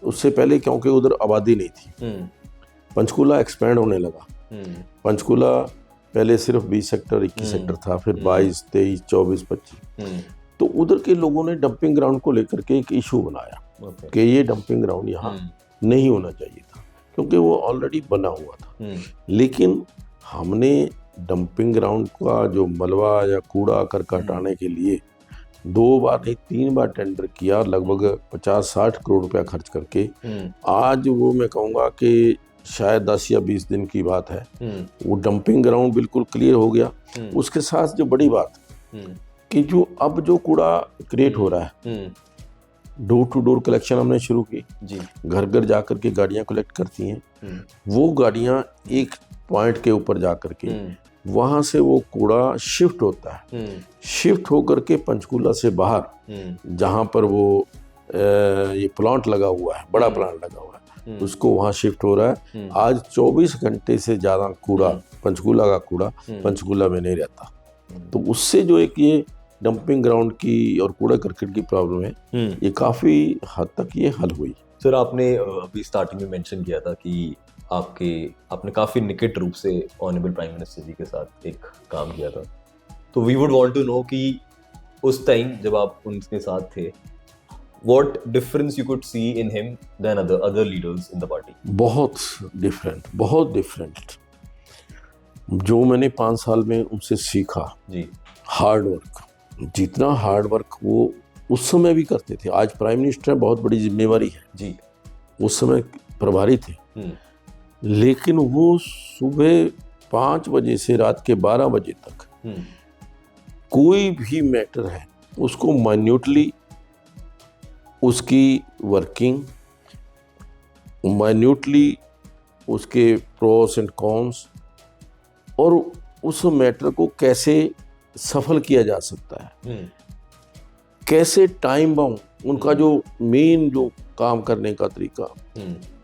उससे पहले क्योंकि उधर आबादी नहीं थी, पंचकूला एक्सपैंड होने लगा। पंचकूला पहले सिर्फ 20 सेक्टर 21 सेक्टर था, फिर 22, 23, 24, 25। तो उधर के लोगों ने डंपिंग ग्राउंड को लेकर के एक इशू बनाया कि ये डंपिंग ग्राउंड यहाँ नहीं होना चाहिए था, क्योंकि वो ऑलरेडी बना हुआ था। लेकिन हमने डंपिंग ग्राउंड का जो मलबा या कूड़ा करकट हटाने के लिए 2 बार नहीं 3 बार टेंडर किया, लगभग 50-60 करोड़ रुपया खर्च करके। आज वो मैं कहूँगा कि शायद 10 या 20 दिन की बात है, वो डंपिंग ग्राउंड बिल्कुल क्लियर हो गया। उसके साथ जो बड़ी बात कि जो अब जो कूड़ा क्रिएट हो रहा है, डोर टू डोर कलेक्शन हमने शुरू की। घर घर जाकर के गाड़ियाँ कलेक्ट करती हैं। वो गाड़ियाँ एक पॉइंट के ऊपर जाकर के वहाँ से वो कूड़ा शिफ्ट होता है, शिफ्ट होकर के पंचकूला से बाहर जहाँ पर वो ये प्लांट लगा हुआ है, बड़ा प्लांट लगा हुआ है, उसको वहाँ शिफ्ट हो रहा है। आज 24 घंटे से ज़्यादा कूड़ा, पंचकूला का कूड़ा पंचकूला में नहीं रहता। तो उससे जो एक ये डंपिंग ग्राउंड की और कूड़ा करकट की प्रॉब्लम है, ये काफ़ी हद तक ये हल हुई। सर, आपने अभी स्टार्टिंग में मेंशन किया था कि आपने काफ़ी निकट रूप से ऑनरेबल प्राइम मिनिस्टर जी के साथ एक काम किया था। तो we would want to know कि उस टाइम जब आप उनके साथ थे, what difference you could see in him than other leaders in the party? बहुत डिफरेंट जो मैंने 5 साल में उनसे सीखा, जी हार्ड वर्क, जितना हार्ड वर्क वो उस समय भी करते थे। आज प्राइम मिनिस्टर है, बहुत बड़ी जिम्मेवारी है, जी उस समय प्रभारी थे, लेकिन वो सुबह 5 बजे से रात के 12 बजे तक कोई भी मैटर है उसको माइन्यूटली, उसकी वर्किंग माइन्यूटली, उसके प्रोस एंड कॉन्स, और उस मैटर को कैसे सफल किया जा सकता है, कैसे टाइम बाउंड, उनका जो मेन जो काम करने का तरीका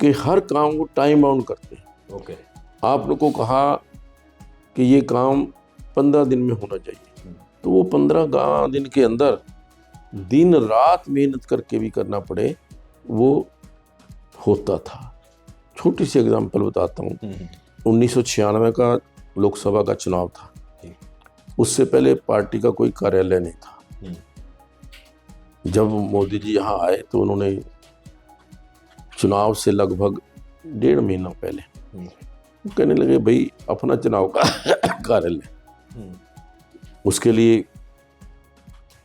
कि हर काम को टाइम बाउंड करते हैं। ओके, आप लोग को कहा कि ये काम 15 दिन में होना चाहिए, तो वो 15 दिन के अंदर दिन रात मेहनत करके भी करना पड़े, वो होता था। छोटी सी एग्जांपल बताता हूँ। 1996 का लोकसभा का चुनाव था, उससे पहले पार्टी का कोई कार्यालय नहीं था। जब मोदी जी यहाँ आए तो उन्होंने चुनाव से लगभग 1.5 महीना पहले कहने लगे भाई अपना चुनाव का कार्यालय, उसके लिए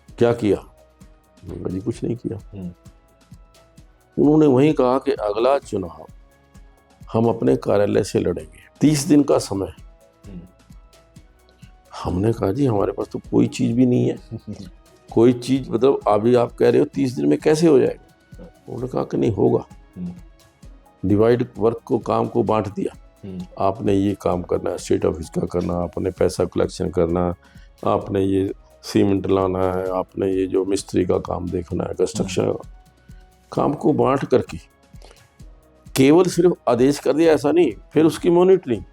क्या किया? जी कुछ नहीं किया। उन्होंने वहीं कहा कि अगला चुनाव हम अपने कार्यालय से लड़ेंगे, 30 दिन का समय। हमने कहा जी हमारे पास तो कोई चीज भी नहीं है, कोई चीज, मतलब अभी आप कह रहे हो 30 दिन में कैसे हो जाएगा? उन्होंने कहा कि नहीं होगा। डिवाइड वर्क को, काम को बांट दिया। आपने ये काम करना है, स्टेट ऑफिस का करना, आपने पैसा कलेक्शन करना, आपने ये सीमेंट लाना है, आपने ये जो मिस्त्री का काम देखना है, कंस्ट्रक्शन काम को बांट करके केवल सिर्फ आदेश कर दिया, ऐसा नहीं, फिर उसकी मॉनिटरिंग।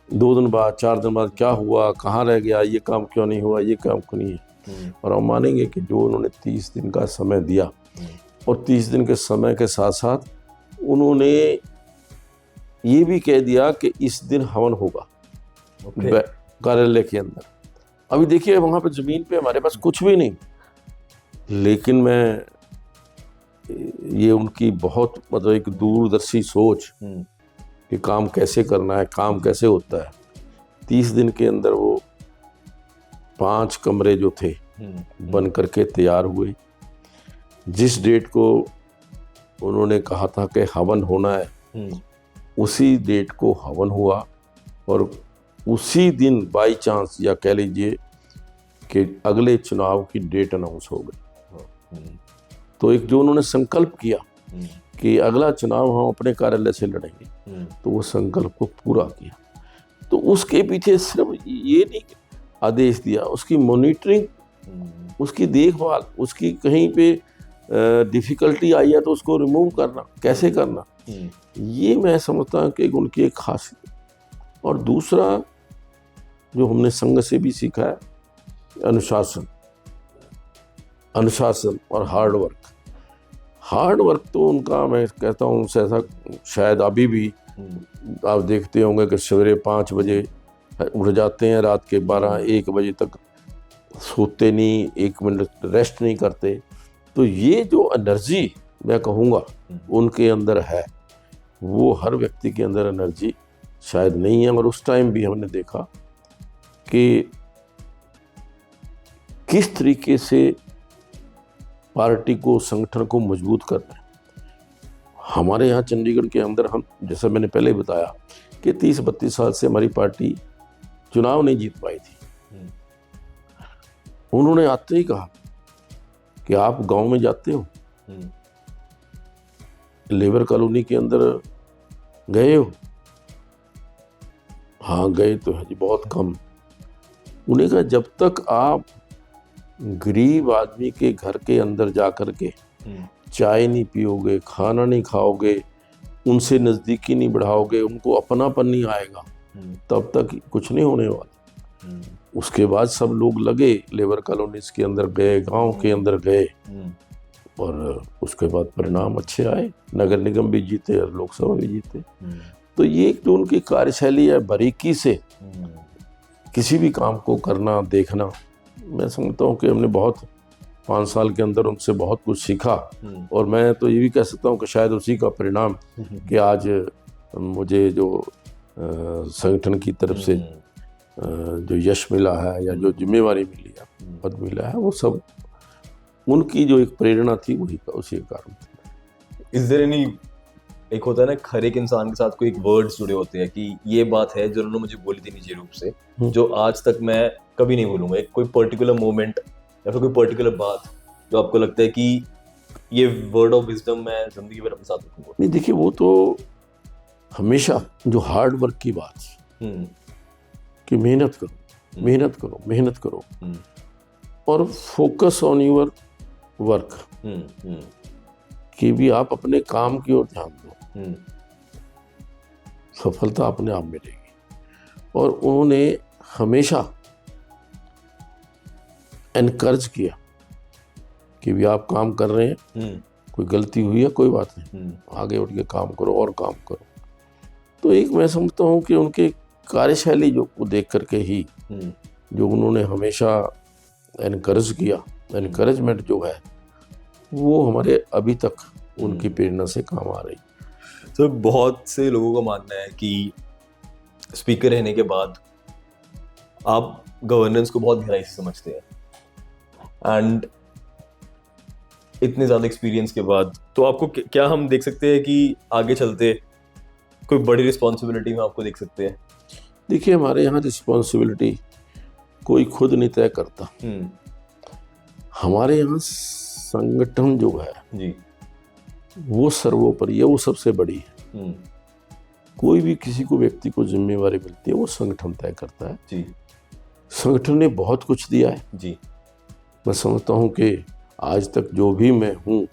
2 दिन बाद, 4 दिन बाद क्या हुआ, कहाँ रह गया, ये काम क्यों नहीं हुआ, ये काम क्यों नहीं है। और हम मानेंगे कि जो उन्होंने 30 दिन का समय दिया, और 30 दिन के समय के साथ साथ उन्होंने ये भी कह दिया कि इस दिन हवन होगा कार्यालय के अंदर। अभी देखिए वहाँ पे ज़मीन पे हमारे पास कुछ भी नहीं, लेकिन मैं ये उनकी बहुत, मतलब एक दूरदर्शी सोच कि काम कैसे करना है, काम कैसे होता है। 30 दिन के अंदर वो 5 कमरे जो थे बन करके तैयार हुए। जिस डेट को उन्होंने कहा था कि हवन होना है, उसी डेट को हवन हुआ, और उसी दिन बाई चांस, या कह लीजिए कि अगले चुनाव की डेट अनाउंस हो गई। तो एक जो उन्होंने संकल्प किया कि अगला चुनाव हम अपने कार्यालय से लड़ेंगे, तो वो संकल्प को पूरा किया। तो उसके पीछे सिर्फ ये नहीं आदेश दिया, उसकी मॉनिटरिंग, उसकी देखभाल, उसकी कहीं पे डिफिकल्टी आई है तो उसको रिमूव करना, कैसे करना, ये मैं समझता हूँ कि उनकी एक खासियत। और दूसरा जो हमने संघ से भी सीखा है, अनुशासन और हार्ड वर्क तो उनका, मैं कहता हूँ ऐसा, शायद अभी भी आप देखते होंगे कि सवेरे 5 बजे उठ जाते हैं, रात के 12-1 बजे तक सोते नहीं, 1 मिनट रेस्ट नहीं करते। तो ये जो एनर्जी मैं कहूँगा उनके अंदर है, वो हर व्यक्ति के अंदर एनर्जी शायद नहीं है। और उस टाइम भी हमने देखा कि किस तरीके से पार्टी को, संगठन को मजबूत करना है। हमारे यहाँ चंडीगढ़ के अंदर, हम जैसा मैंने पहले बताया कि 30-32 साल से हमारी पार्टी चुनाव नहीं जीत पाई थी। उन्होंने आते ही कहा कि आप गांव में जाते हो, लेबर कॉलोनी के अंदर गए हो? हाँ गए तो है जी, बहुत कम। उन्हें कहा जब तक आप गरीब आदमी के घर के अंदर जा कर के चाय नहीं पियोगे, खाना नहीं खाओगे, उनसे नज़दीकी नहीं बढ़ाओगे, उनको अपनापन नहीं आएगा, तब तक कुछ नहीं होने वाला। उसके बाद सब लोग लगे, लेबर कॉलोनीज के अंदर गए, गांव के अंदर गए, और उसके बाद परिणाम अच्छे आए, नगर निगम भी जीते और लोकसभा भी जीते। तो ये एक जो उनकी कार्यशैली है, बारीकी से किसी भी काम को करना, देखना, मैं समझता हूँ कि हमने बहुत 5 साल के अंदर उनसे बहुत कुछ सीखा। और मैं तो ये भी कह सकता हूँ कि शायद उसी का परिणाम कि आज मुझे जो संगठन की तरफ से जो यश मिला है या जो जिम्मेवारी मिली है, पद मिला है, वो सब उनकी जो एक प्रेरणा थी वही का उसी के कारण था। इज देयर एनी, एक होता है ना हर एक इंसान के साथ कोई एक वर्ड्स जुड़े होते हैं कि ये बात है जो उन्होंने मुझे बोली थी निजी रूप से, जो आज तक मैं कभी नहीं भूलूंगा, एक कोई पर्टिकुलर मोमेंट या फिर कोई पर्टिकुलर बात जो आपको लगता है कि ये वर्ड ऑफ विजडम मैं जिंदगी भर अपने साथ रखूंगा? नहीं, देखिए वो तो हमेशा जो हार्ड वर्क की बात कि मेहनत करो, मेहनत करो, मेहनत करो और फोकस ऑन योर वर्क, कि भी आप अपने काम की ओर ध्यान दो, सफलता अपने आप मिलेगी। और उन्होंने हमेशा एनकरेज किया कि भी आप काम कर रहे हैं, कोई गलती हुई है कोई बात नहीं, आगे उठ के काम करो और काम करो। तो एक मैं समझता हूँ कि उनके कार्यशैली जो को देख करके ही जो उन्होंने हमेशा एनकरेज किया, एनकरेजमेंट जो है वो हमारे अभी तक उनकी प्रेरणा से काम आ रही। तो बहुत से लोगों का मानना है कि स्पीकर रहने के बाद आप गवर्नेंस को बहुत गहराई से समझते हैं, एंड इतने ज़्यादा एक्सपीरियंस के बाद तो आपको क्या हम देख सकते हैं कि आगे चलते कोई बड़ी रिस्पॉन्सिबिलिटी में आपको देख सकते हैं? देखिए, हमारे यहाँ रिस्पॉन्सिबिलिटी कोई खुद नहीं तय करता। हमारे यहाँ संगठन जो है जी, वो सर्वोपरि है, वो सबसे बड़ी है। कोई भी किसी को व्यक्ति को जिम्मेवारी मिलती है वो संगठन तय करता है जी। संगठन ने बहुत कुछ दिया है जी। मैं समझता हूँ कि आज तक जो भी मैं हूँ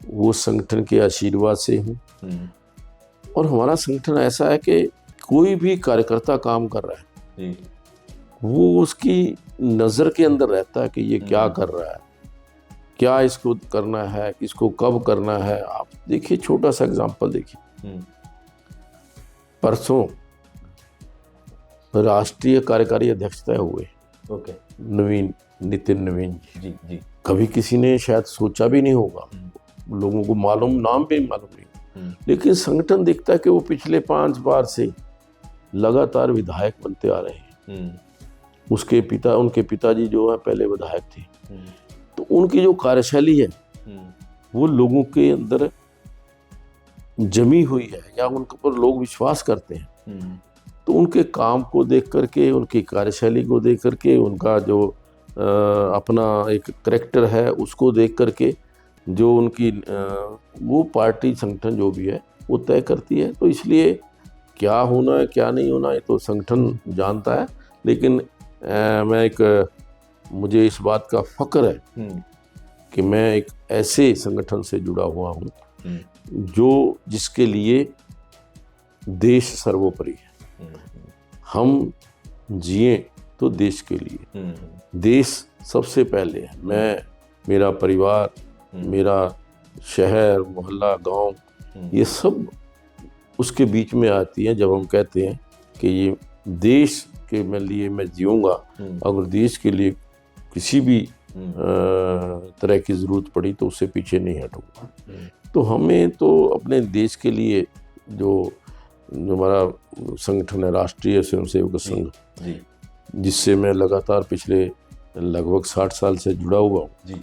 वो संगठन के आशीर्वाद से हूँ। और हमारा संगठन ऐसा है कि कोई भी कार्यकर्ता काम कर रहा है जी। वो उसकी नज़र के अंदर रहता है कि ये क्या कर रहा है, क्या इसको करना है, इसको कब करना है। आप देखिए, छोटा सा एग्जांपल देखिए, परसों राष्ट्रीय कार्यकारी अध्यक्ष तय हुए, ओके, नितिन नवीन जी जी। कभी किसी ने शायद सोचा भी नहीं होगा, लोगों को मालूम, नाम भी मालूम नहीं, लेकिन संगठन देखता है कि वो पिछले 5 बार से लगातार विधायक बनते आ रहे हैं। उसके पिता, उनके पिताजी जो है पहले विधायक थे, तो उनकी जो कार्यशैली है वो लोगों के अंदर जमी हुई है या उनके ऊपर लोग विश्वास करते हैं। तो उनके काम को देख करके, उनकी कार्यशैली को देख करके, उनका जो अपना एक करैक्टर है उसको देख करके जो उनकी वो पार्टी संगठन जो भी है वो तय करती है। तो इसलिए क्या होना है क्या नहीं होना ये तो संगठन जानता है, लेकिन मुझे इस बात का फक्र है कि मैं एक ऐसे संगठन से जुड़ा हुआ हूँ जो जिसके लिए देश सर्वोपरि है। हम जिए तो देश के लिए, देश सबसे पहले है। मैं, मेरा परिवार, मेरा शहर, मोहल्ला, गांव, ये सब उसके बीच में आती है जब हम कहते हैं कि ये देश के लिए मैं जीऊँगा। अगर देश के लिए किसी भी तरह की ज़रूरत पड़ी तो उससे पीछे नहीं हटूँगा। तो हमें तो अपने देश के लिए जो हमारा संगठन है राष्ट्रीय स्वयंसेवक संघ, जिससे मैं लगातार पिछले लगभग 60 साल से जुड़ा हुआ हूँ,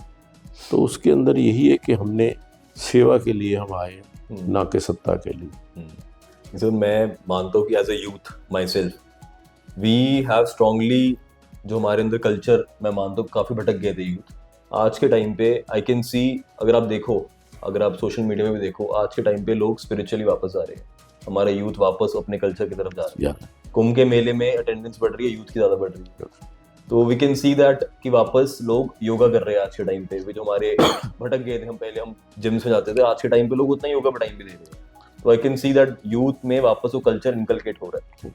तो उसके अंदर यही है कि हमने सेवा के लिए हम आए, ना कि सत्ता के लिए। तो मैं मानता हूँ कि as a youth myself we have strongly, जो हमारे अंदर कल्चर, मैं मानता हूँ काफ़ी भटक गए थे यूथ। आज के टाइम पे आई कैन सी, अगर आप देखो, अगर आप सोशल मीडिया में भी देखो, आज के टाइम पे लोग स्पिरिचुअली वापस आ रहे हैं। हमारे यूथ वापस अपने कल्चर की तरफ जा रहे हैं। कुंभ के मेले में अटेंडेंस बढ़ रही है, यूथ की ज़्यादा बढ़ रही है। तो वी कैन सी दैट कि वापस लोग योगा कर रहे हैं आज के टाइम पे। जो हमारे भटक गए थे, हम पहले हम जिम से जाते थे, आज के टाइम पे लोग उतना योगा पर टाइम भी दे रहे हैं। तो I can see that youth में वापस वो कल्चर इनकलकेट हो रहा है।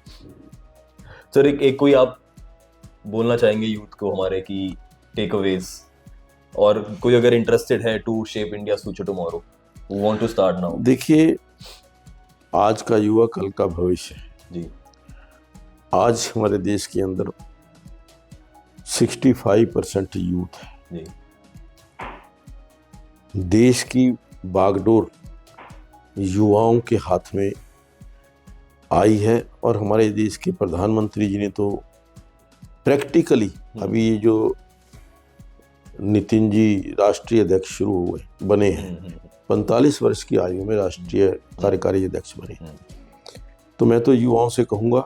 सर, एक कोई आप बोलना चाहेंगे यूथ को हमारे की टेक अवेज, और कोई अगर इंटरेस्टेड है to shape India future tomorrow, who want to start now? देखिए, आज का युवा कल का भविष्य है जी। आज हमारे देश के अंदर 65% यूथ है। जी देश की बागडोर युवाओं के हाथ में आई है और हमारे देश के प्रधानमंत्री जी ने तो प्रैक्टिकली अभी ये जो नितिन जी राष्ट्रीय अध्यक्ष शुरू हुए बने हैं, 45 वर्ष की आयु में राष्ट्रीय कार्यकारी अध्यक्ष बने। तो मैं तो युवाओं से कहूँगा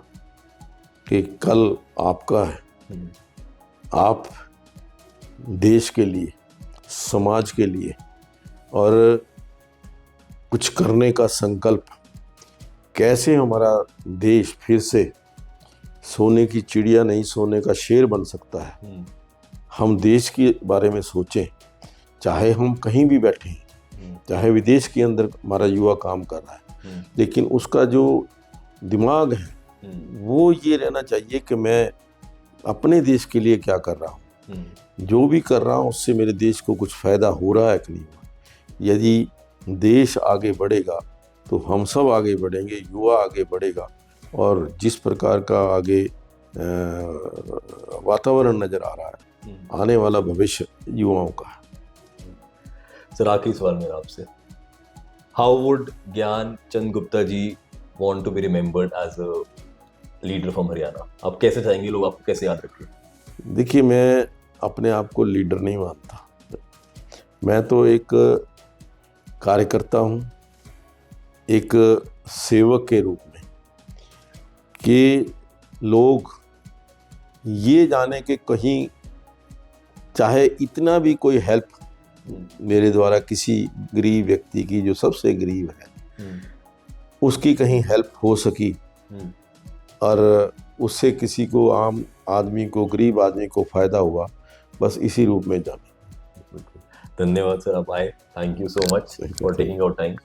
कि कल आपका है, आप देश के लिए, समाज के लिए और कुछ करने का संकल्प, कैसे हमारा देश फिर से सोने की चिड़िया नहीं सोने का शेर बन सकता है, हम देश के बारे में सोचें। चाहे हम कहीं भी बैठे हैं, चाहे विदेश के अंदर हमारा युवा काम कर रहा है, लेकिन उसका जो दिमाग है वो ये रहना चाहिए कि मैं अपने देश के लिए क्या कर रहा हूँ, जो भी कर रहा हूँ उससे मेरे देश को कुछ फ़ायदा हो रहा है कि नहीं। यदि देश आगे बढ़ेगा तो हम सब आगे बढ़ेंगे, युवा आगे बढ़ेगा और जिस प्रकार का आगे वातावरण नज़र आ रहा है, आने वाला भविष्य युवाओं का है। सर आखिरी सवाल मेरा आपसे, how would Gyan Chand Gupta ji want to be remembered as a leader from Haryana? आप कैसे चाहेंगे लोग आपको कैसे याद रखें? देखिए, मैं अपने आप को लीडर नहीं मानता, मैं तो एक कार्यकर्ता हूँ, एक सेवक के रूप में, कि लोग ये जाने कि कहीं चाहे इतना भी कोई हेल्प मेरे द्वारा किसी गरीब व्यक्ति की, जो सबसे गरीब है, उसकी कहीं हेल्प हो सकी और उससे किसी को, आम आदमी को, गरीब आदमी को फ़ायदा हुआ, बस इसी रूप में जाने। धन्यवाद सर, आप आए। Thank you so much for taking our time.